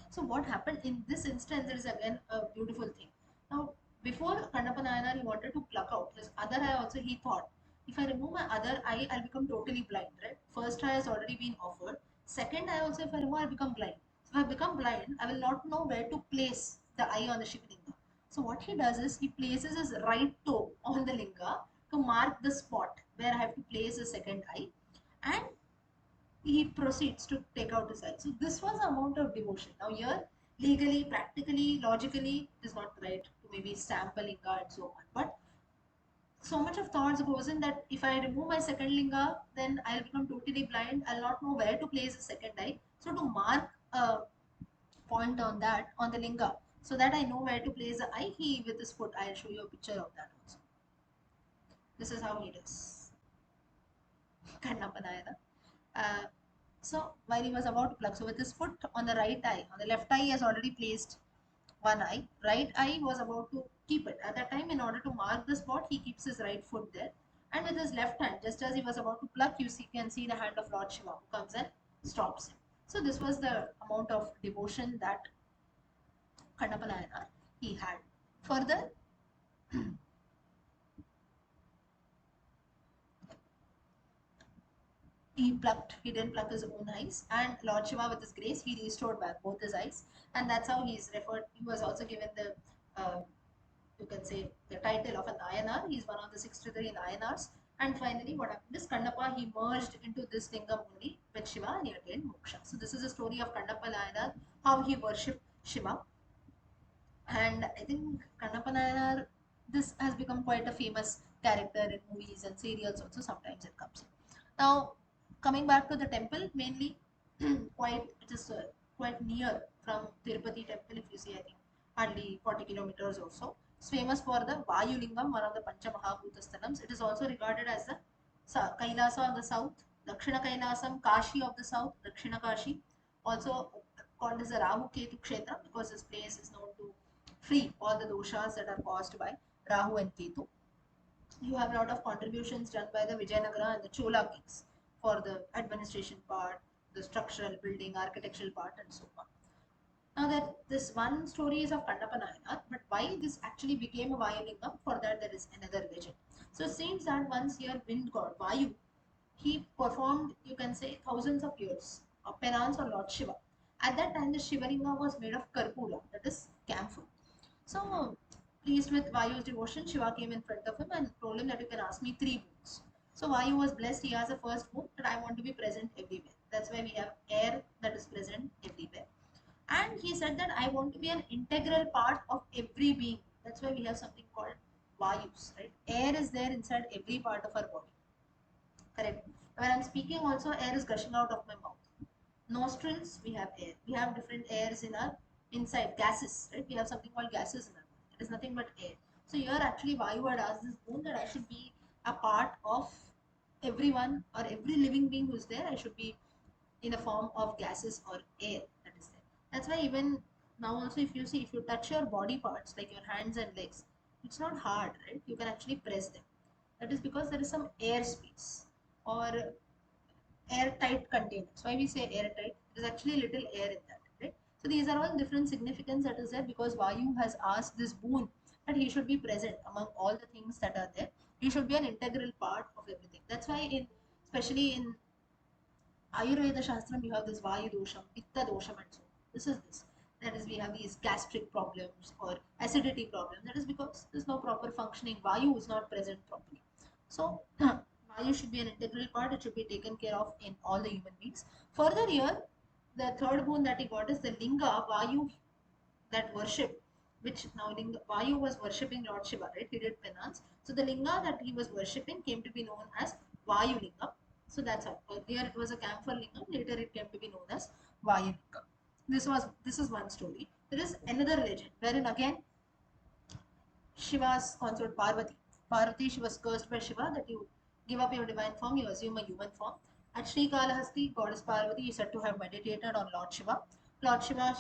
A: So what happened in this instance, there is again a beautiful thing. Now, before Kandapanayana, he wanted to pluck out his other eye also, he thought, if I remove my other eye, I'll become totally blind, right? First eye has already been offered. Second eye also, if I remove, I'll become blind. So if I become blind, I will not know where to place the eye on the Shivalinga. So what he does is, he places his right toe on the linga to mark the spot where I have to place the second eye. And he proceeds to take out his eye. So this was the amount of devotion. Now here, legally, practically, logically, it is not right to maybe stamp a linga and so on. But so much of thoughts goes in that if I remove my second linga, then I'll become totally blind. I'll not know where to place the second eye. So to mark a point on that, on the linga, so that I know where to place the eye, he with his foot, I'll show you a picture of that also. This is how he does. Kannapanayana. Uh, so while he was about to pluck, so with his foot on the right eye, on the left eye, he has already placed one eye. Right eye was about to keep it. At that time, in order to mark the spot, he keeps his right foot there. And with his left hand, just as he was about to pluck, can see the hand of Lord Shiva who comes and stops him. So this was the amount of devotion that Kannapanayana he had. Further, he didn't pluck his own eyes, and Lord Shiva, with his grace, he restored back both his eyes, and that's how he's referred. He was also given the, you can say, the title of an Nayanar. He's one of the 63 Nayanars. And finally, what happened is Kannappa, he merged into this lingam only with Shiva and he attained moksha. So this is the story of Kannappa Nayanar, how he worshipped Shiva. And I think Kannappa Nayanar, this has become quite a famous character in movies and serials also. Sometimes it comes in. Now, coming back to the temple, mainly it is quite near from Tirupati temple. If you see, I think hardly 40 kilometers or so. It's famous for the Vayu Lingam, one of the Pancha Mahabhuta Sthanams. It is also regarded as the Kailasa of the south, Dakshina Kailasam, Kashi of the south, Dakshina Kashi, also called as the Rahu Ketu Kshetra because this place is known to free all the doshas that are caused by Rahu and Ketu. You have a lot of contributions done by the Vijayanagara and the Chola kings for the administration part, the structural building, architectural part, and so on. Now that this one story is of Kannappa Nayanar, but why this actually became a Vayulingam, for that there is another legend. So it seems that once here wind god Vayu, he performed, you can say, thousands of years of penance on Lord Shiva. At that time, the Shivalinga was made of karpura, that is camphor. So, pleased with Vayu's devotion, Shiva came in front of him and told him that you can ask me three boons. So, Vayu was blessed. He has a first boon that I want to be present everywhere. That's why we have air that is present everywhere. And he said that I want to be an integral part of every being. That's why we have something called Vayus, right? Air is there inside every part of our body. Correct. When I'm speaking, also air is gushing out of my mouth. Nostrils, we have air. We have different airs in our inside, gases, right? We have something called gases in our body. It is nothing but air. So here actually Vayu had asked this boon that I should be a part of everyone or every living being who's there. I should be in the form of gases or air that is there. That's why even now also if you see, if you touch your body parts like your hands and legs, it's not hard, right? You can actually press them. That is because there is some air space or airtight containers. Why we say airtight? There is actually little air in that, right? So these are all different significance that is there because Vayu has asked this boon that he should be present among all the things that are there. He should be an integral part of everything. That's why especially in Ayurveda Shastram, you have this Vayu dosham, Pitta dosham, and so on. This is this. That is, we have these gastric problems or acidity problems. That is because there is no proper functioning. Vayu is not present properly. So, Vayu should be an integral part. It should be taken care of in all the human beings. Further, here, the third boon that he got is the Linga Vayu that worship, which now Vayu was worshipping Lord Shiva, right? He did penance. So the linga that he was worshipping came to be known as Vayu Linga. So that's how. Earlier it was a camphor lingam. Later it came to be known as Vayu Linga. This is one story. There is another legend wherein again Shiva's consort Parvati. Parvati, she was cursed by Shiva that you give up your divine form, you assume a human form. At Sri Kalahasti, goddess Parvati is said to have meditated on Lord Shiva. Lord Shiva,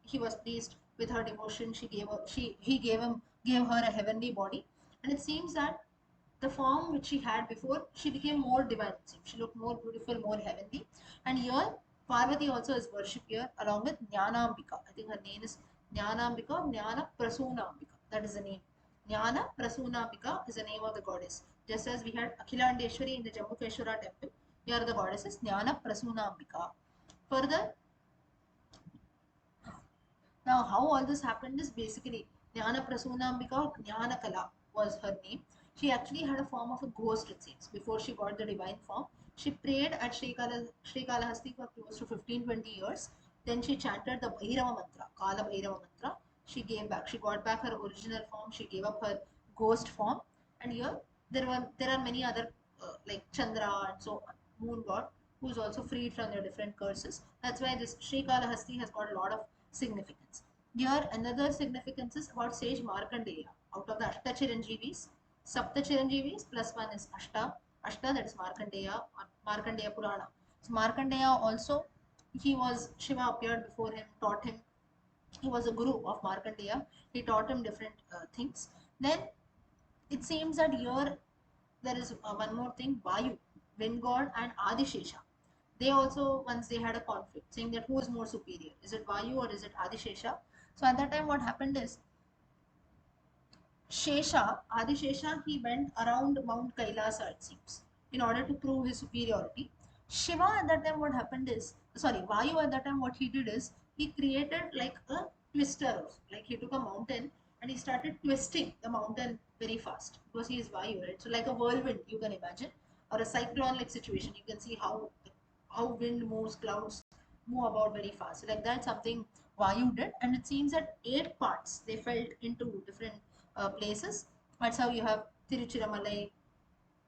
A: he was pleased with her devotion. He gave her a heavenly body, and it seems that the form which she had before, she became more divine. She looked more beautiful, more heavenly. And here, Parvati also is worshipped here along with Jnanambika. I think her name is Jnanambika or Jnana Prasunambika. That is the name. Jnana Prasunambika is the name of the goddess. Just as we had Akhilandeshwari in the Jambukeshwara temple, here the goddess is Jnana Prasunambika. Further, now, how all this happened is basically Jnana Prasunambika or Jnana Kala was her name. She actually had a form of a ghost, it seems, before she got the divine form. She prayed at Sri Kalahasti for close to 15-20 years. Then she chanted the Bhairava mantra, Kala Bhairava mantra. She gave back, she got back her original form, she gave up her ghost form. And here there are many other like Chandra and so on, moon god, who is also freed from their different curses. That's why this Sri Kalahasti has got a lot of significance. Here, another significance is about sage Markandeya. Out of the Ashtachiranjeevis, Sapta Chiranjeevis plus one is Ashta. Ashta, that is Markandeya or Markandeya Purana. So Markandeya also, he was, Shiva appeared before him, taught him. He was a guru of Markandeya. He taught him different things. Then it seems that here there is one more thing, Vayu, wind god, and Adishesha. They also, once they had a conflict, saying that who is more superior? Is it Vayu or is it Adishesha? So at that time, what happened is Adishesha, he went around Mount Kailasa, it seems, in order to prove his superiority. Shiva at that time, what happened is, sorry, Vayu at that time, what he did is, he created like a twister, like he took a mountain and he started twisting the mountain very fast because he is Vayu, right? So, like a whirlwind, you can imagine, or a cyclone like situation, you can see how wind moves, clouds move about very fast. Like that, something Vayu did, and it seems that eight parts they fell into different places. That's how you have Tiruchiramalai,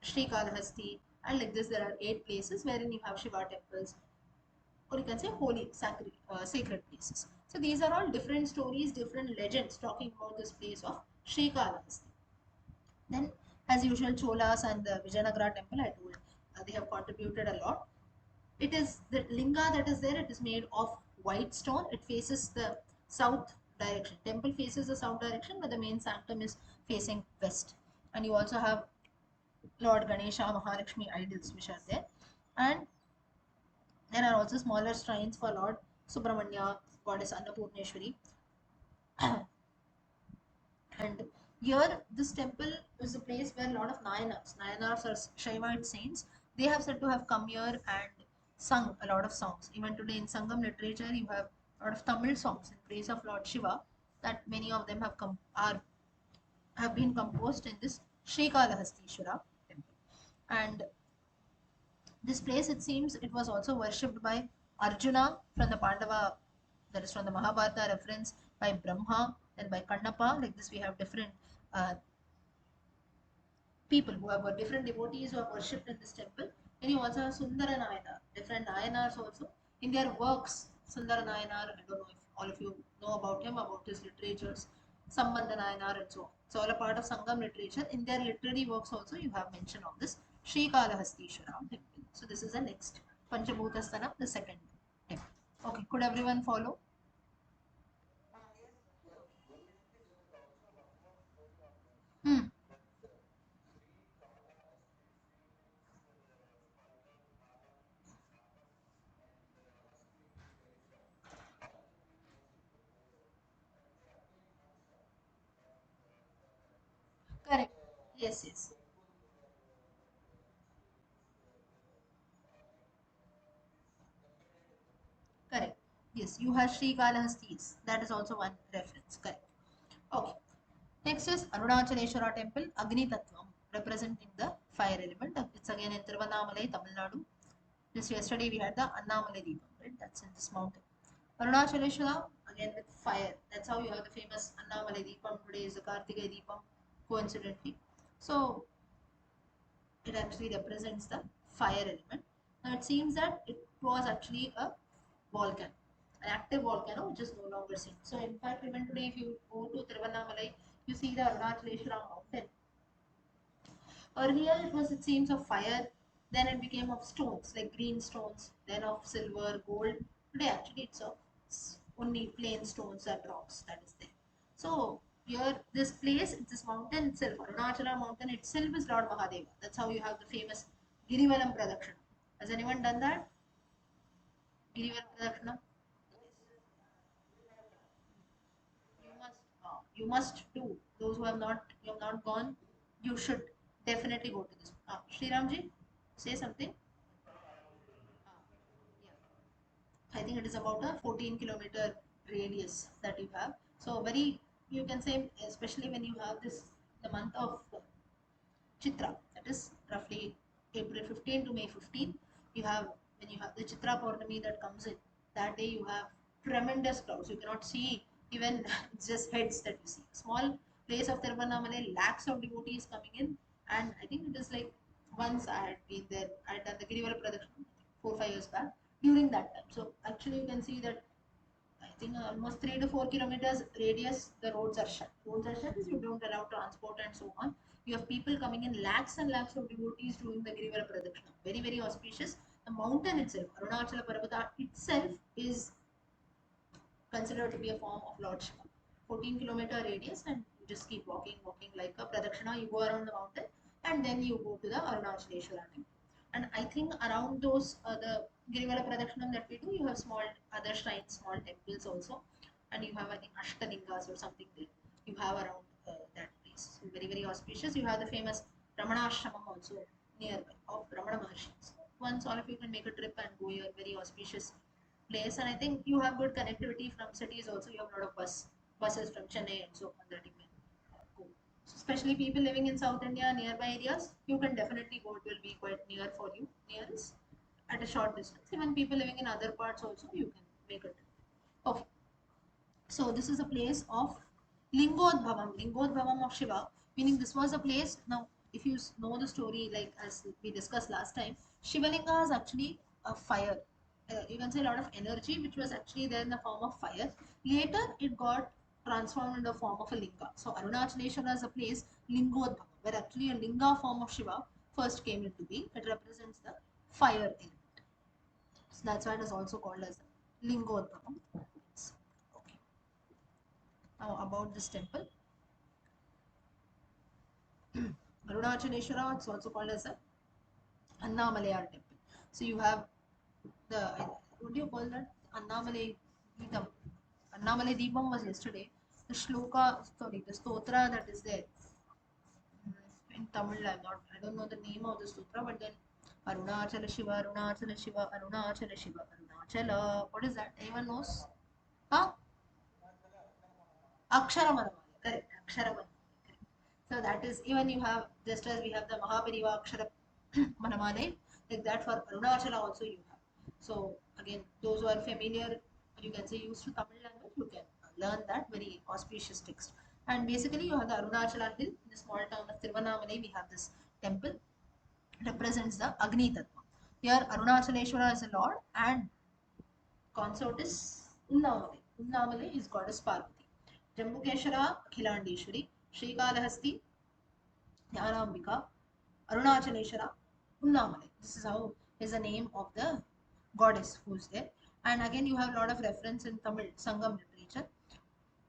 A: Srikalahasti, and like this, there are eight places wherein you have Shiva temples, or you can say holy, sacred places. So these are all different stories, different legends talking about this place of Srikalahasti. Then, as usual, Cholas and the Vijayanagara temple, I told they have contributed a lot. It is the linga that is there, it is made of white stone. It faces the south direction. Temple faces the south direction, but the main sanctum is facing west. And you also have Lord Ganesha, Mahalakshmi idols which are there. And there are also smaller shrines for Lord Subramanya, Goddess Annapurneshwari. And here, this temple is a place where a lot of Nayanars are Shaivite saints. They have said to have come here and sung a lot of songs. Even today in Sangam literature, you have a lot of Tamil songs in praise of Lord Shiva. That many of them have been composed in this Srikalahastishwara temple. And this place, it seems, it was also worshipped by Arjuna from the Pandava, that is from the Mahabharata reference, by Brahma, and by Kannapa. Like this, we have different uh, people who have different devotees who have worshipped in this temple. And you also have Sundara Nayanar, different Nayanars also. In their works, Sundara Nayanar, I don't know if all of you know about him, about his literatures, Sambandha Nayanar, and so on. It's all a part of Sangam literature. In their literary works also, you have mention of this Sri Kalahastishwara temple. So this is the next Panchabhutasthana, the second temple. Okay, could everyone follow? Hmm. Correct. Yes, yes. Correct. Yes, you have Sri Kalahastis. That is also one reference. Correct. Okay. Next is Arunachaleshwara temple, Agni Tattvam, representing the fire element. It's again in Tiruvannamalai, Tamil Nadu. Just yesterday we had the Annamalai Deepam, right? That's in this mountain. Arunachaleshwara, again with fire. That's how you have the famous Annamalai Deepam. Today is the Kartigai Deepam, coincidentally. So it actually represents the fire element. Now it seems that it was actually a volcano, an active volcano which is no longer seen. So in fact, even today, if you go to Tiruvannamalai, you see the Arunachaleshwara mountain. Earlier, it was, it seems, of fire. Then it became of stones, like green stones. Then of silver, gold. Today, actually, it's of only plain stones and rocks that is there. So here, this place, this mountain itself, Arunachala mountain itself is Lord Mahadeva. That's how you have the famous Girivalam Pradakshina. Has anyone done that? Girivalam Pradakshina? You must do. Those who have not, you have not gone, you should definitely go to this. Sriramji, say something. Yeah. I think it is about a 14-kilometer radius that you have. So very, you can say, especially when you have this, the month of Chitra, that is roughly April 15 to May 15. You have, when you have the Chitra Purnami that comes in, that day you have tremendous crowds. You cannot see even it's just heads that you see. Small place of Tiruvannamalai, lakhs of devotees coming in, and I think it is like once I had been there, I had done the Girivala Pradakshina 4 5 years back during that time. So actually, you can see that think almost 3 to 4 kilometers radius, the roads are shut. Roads are shut is you don't allow transport and so on. You have people coming in, lakhs and lakhs of devotees doing the Girivala Pradakshina. Very, very auspicious. The mountain itself, Arunachala Parvata itself, is considered to be a form of Lord Shiva. 14-kilometer radius, and you just keep walking, walking like a pradakshina. You go around the mountain, and then you go to the Arunachaleshwara temple. And I think around those the Girivala Pradakshinam that we do, you have small other shrines, small temples also, and you have I think Ashtalingas or something there. You have around that place. So very very auspicious. You have the famous Ramanashramam also nearby of Ramana Maharshi. So once all of you can make a trip and go here, very auspicious place. And I think you have good connectivity from cities also. You have a lot of buses from Chennai and so on that you can go. So especially people living in South India, nearby areas, you can definitely go. It will be quite near for you, nearest at a short distance. Even people living in other parts also, you can make it. Okay. So this is a place of Lingodbhavam of Shiva, meaning this was a place. Now, if you know the story, like as we discussed last time, Shivalinga is actually a fire. You can say a lot of energy, which was actually there in the form of fire. Later, it got transformed in the form of a linga. So Arunachaleshwara is a place, Lingodbhavam, where actually a linga form of Shiva first came into being. It represents the fire element. So that's why it is also called as Lingodbhavam. Okay. Now about this temple, Arunachaleshwara, it's also called as a Annamalayar temple. So you have the, what do you call that? Annamalai Geetam. Annamalai Deepam was yesterday. The shloka, sorry, the stotra that is there in Tamil, I don't know the name of the stotra, but then Arunachala Shiva, Arunachala Shiva, Arunachala Shiva, Arunachala. What is that? Anyone knows? Huh? Aksharamanamali. Correct. Aksharamanamali. So that is, even you have, just as we have the Mahapariva Akshara Manamale, like that for Arunachala also you have. So again, those who are familiar, you can say used to Tamil language, you can learn that very auspicious text. And basically you have the Arunachala hill, in the small town of Tiruvannamalai, we have this temple, represents the Agni Tattva. Here Arunachaleshwara is a lord and consort is Unnamalai. Unnamalai is goddess Parvati. Jambukeshwara Akhilandeshwari, Srikalahasti Jnanambika, Arunachaleshwara, Unnamalai. This is how is the name of the goddess who is there. And again, you have a lot of reference in Tamil Sangam literature.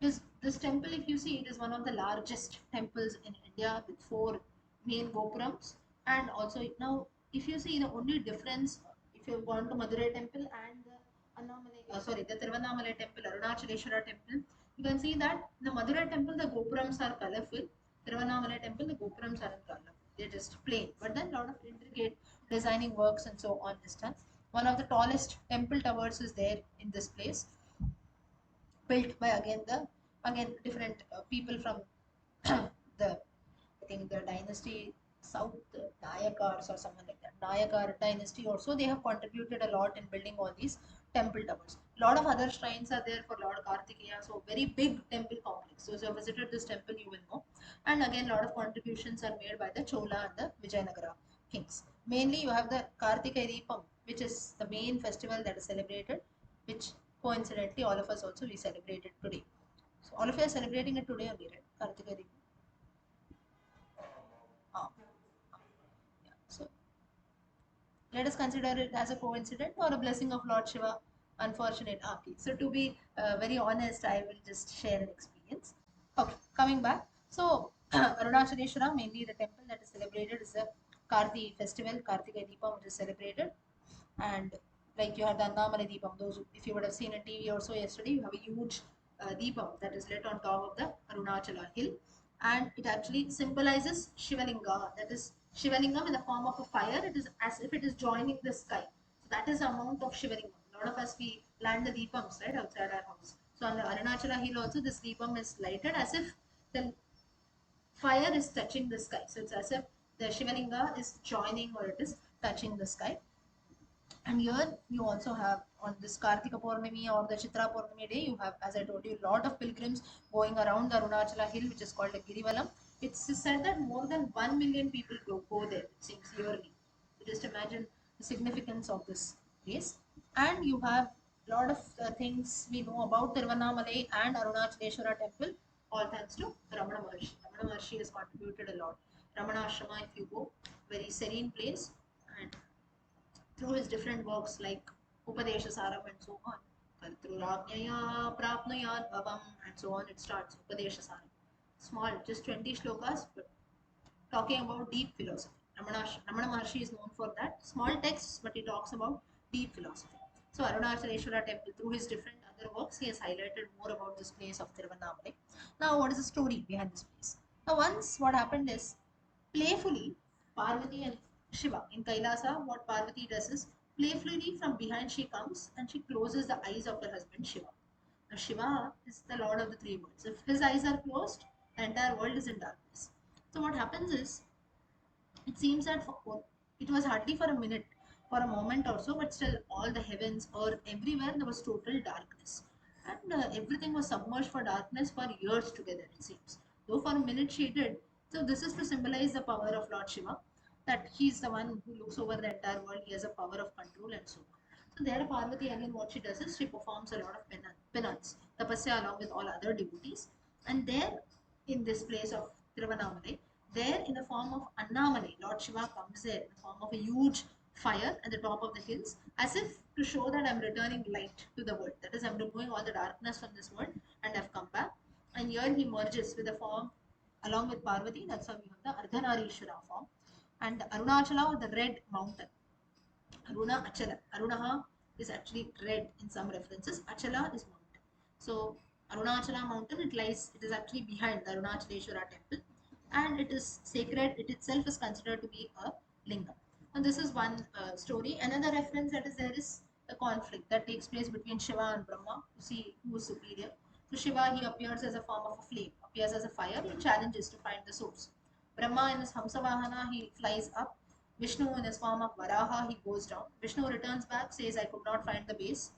A: This temple, if you see, it is one of the largest temples in India with four main gopurams. And also now, if you see the only difference, if you have gone to Madurai temple and the the Tiruvannamalai temple, Arunachaleshwara temple, you can see that the Madurai temple, the gopurams are colorful. Tiruvannamalai temple, the gopurams are in color. They're just plain. But then a lot of intricate designing works and so on is done. One of the tallest temple towers is there in this place, built by again different people from the I think the dynasty South Nayakars or someone like that. Nayakar dynasty also, they have contributed a lot in building all these temple towers. A lot of other shrines are there for Lord Kartikeya, so very big temple complex. So if you have visited this temple, you will know. And again, a lot of contributions are made by the Chola and the Vijayanagara kings. Mainly, you have the Kartikeya Deepam, which is the main festival that is celebrated, which coincidentally all of us also we celebrated today. So all of you are celebrating it today only, right? Kartikeya Deepam. Ah, yeah. So let us consider it as a coincidence or a blessing of Lord Shiva. Unfortunate. Okay. So to be very honest, I will just share an experience. Okay, coming back. So Arunachaleshwara, mainly the temple that is celebrated is the Karti festival, Kartika Deepam, which is celebrated. And like you have the Annamalai Deepam, those if you would have seen on TV also yesterday, you have a huge Deepam that is lit on top of the Arunachala hill, and it actually symbolizes Shivalinga. That is Shivalingam in the form of a fire. It is as if it is joining the sky. So that is the amount of Shivalingam. A lot of us we plant the Deepams right outside our house. So on the Arunachala hill also this Deepam is lighted as if the fire is touching the sky. So it's as if the Shivalinga is joining or it is touching the sky. And here you also have on this Kartika Purnami or the Chitra Purnami day, you have, as I told you, a lot of pilgrims going around the Arunachala hill, which is called the Girivalam. It's said that more than 1 million people go there, it seems yearly. So just imagine the significance of this place. And you have lot of things we know about Tiruvannamalai and Arunachaleshwara temple, all thanks to Ramana Maharshi. Ramana Maharshi has contributed a lot. Ramana Ashrama, if you go, very serene place, and through his different works like Upadesha Saram and so on, Kaltrurajnaya Prapnuyat Bhavam and so on, it starts Upadesha Saram. Small, just 20 shlokas, but talking about deep philosophy. Ramana Maharshi is known for that. Small texts, but he talks about deep philosophy. So Arunachaleshwara temple, through his different other works, he has highlighted more about this place of Tiruvannamalai. Now, what is the story behind this place? Now, once what happened is, playfully, Parvati and Shiva in Kailasa, what Parvati does is, playfully from behind she comes and she closes the eyes of her husband Shiva. Now, Shiva is the lord of the three worlds. If his eyes are closed, the entire world is in darkness. So what happens is, it seems that it was hardly for a minute, for a moment or so, but still all the heavens, earth, everywhere there was total darkness. And everything was submerged for darkness for years together, it seems. Though for a minute she did. So this is to symbolize the power of Lord Shiva, that he's the one who looks over the entire world, he has a power of control and so on. So there Parvati again what she does is she performs a lot of penance, tapasya along with all other devotees. And there in this place of Tiruvannamalai, there in the form of Annamalai, Lord Shiva comes there in the form of a huge fire at the top of the hills, as if to show that I'm returning light to the world. That is, I'm removing all the darkness from this world and I've come back. And here he merges with the form along with Parvati. That's how we have the Ardhanarishwara form. And Arunachala, or the red mountain. Aruna Achala. Arunaha is actually red in some references. Achala is mountain. So Arunachala mountain, it is actually behind the Arunachaleshwara temple, and it is sacred. It itself is considered to be a lingam. And this is one story. Another reference that is there is the conflict that takes place between Shiva and Brahma to see who is superior. So Shiva, he appears as a form of a flame, appears as a fire. He challenges to find the source. Brahma in his Hamsavahana, he flies up. Vishnu in his form of Varaha, he goes down. Vishnu returns back, says, I could not find the base.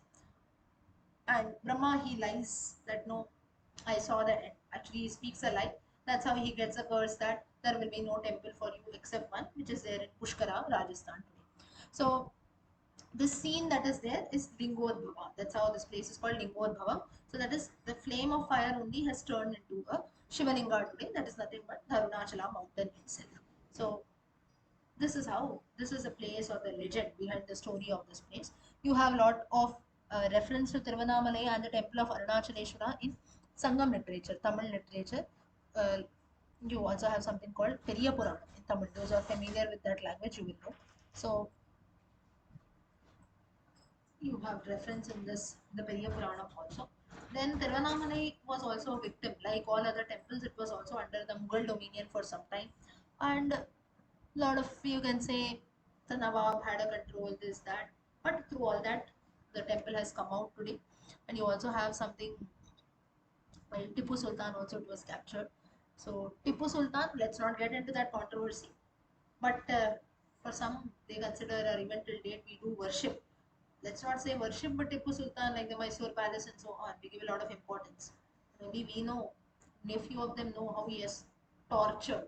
A: And Brahma, he lies that no, I saw the end. Actually, he speaks a lie. That's how he gets a curse that there will be no temple for you except one, which is there in Pushkara, Rajasthan today. So, this scene that is there is Lingodbhava. That's how this place is called Lingodbhava. So, that is the flame of fire only has turned into a Shivalinga today. That is nothing but the Arunachala mountain itself. So, this is a place or the legend behind the story of this place. You have a lot of reference to Tiruvannamalai and the temple of Arunachaleshwara in Sangam literature, Tamil literature. uh, you also have something called Periya Puranam in Tamil. Those are familiar with that language, you will know. So you have reference in this the Periya Puranam also. Then Tiruvannamalai was also a victim, like all other temples. It was also under the Mughal dominion for some time, and lot of, you can say, the Nawab had a control, this that, but through all that the temple has come out today. And you also have something, well, Tipu Sultan also, it was captured. So Tipu Sultan, let's not get into that controversy, but for some they consider, or even till date we do worship, let's not say worship, but Tipu Sultan, like the Mysore Palace and so on, we give a lot of importance. Maybe we know, few of them know how he has tortured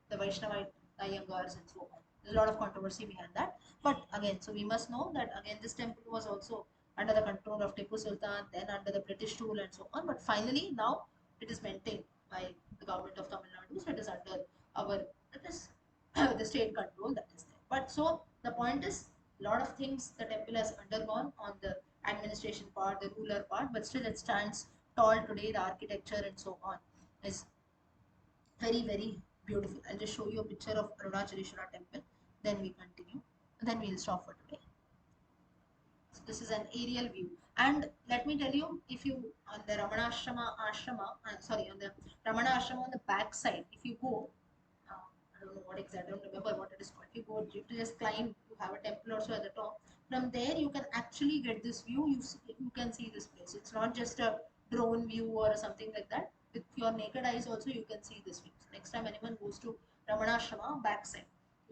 A: the Vaishnavite Iyengars and so on. There's a lot of controversy behind that. But again, so we must know that again this temple was also under the control of Tipu Sultan, then under the British rule and so on. But finally now it is maintained by the government of Tamil Nadu. So it is under our, it is the state control that is there. But so the point is, a lot of things the temple has undergone on the administration part, the ruler part, but still it stands tall today. The architecture and so on is very very beautiful. I'll just show you a picture of Arunachaleshwara temple, then we continue, then we'll stop for today. So this is an aerial view, and let me tell you, if you on the sorry, on the Ramana Ashrama on the back side, if you go, I don't know what exactly, I don't remember what it is called. If you go, you have to just climb, you have a temple also at the top. From there you can actually get this view. You can see this place. It's not just a drone view or something like that. With your naked eyes also you can see this view. So next time anyone goes to Ramanashrama backside,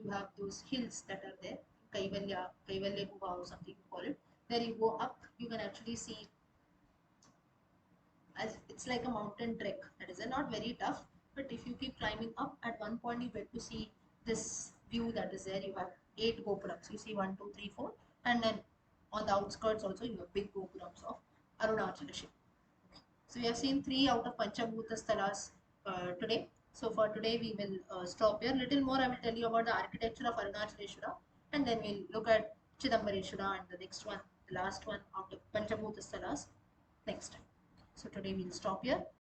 A: you have those hills that are there, Kaivalya Guha or something you call it. There you go up, you can actually see, as it's like a mountain trek. That is not very tough, but if you keep climbing up, at one point you get to see this view that is there. You have 8 gopurams. You see one, two, three, four, and then On the outskirts also you have big gopurams of Arunachala Shiva. So we have seen three out of Panchabhuta Sthalas today. So for today we will stop here. Little more I will tell you about the architecture of Arunachaleshwara, and then we'll look at Chidambareshwara and the next one, the last one out of Panchabhuta Sthalas next time. So today we'll stop here.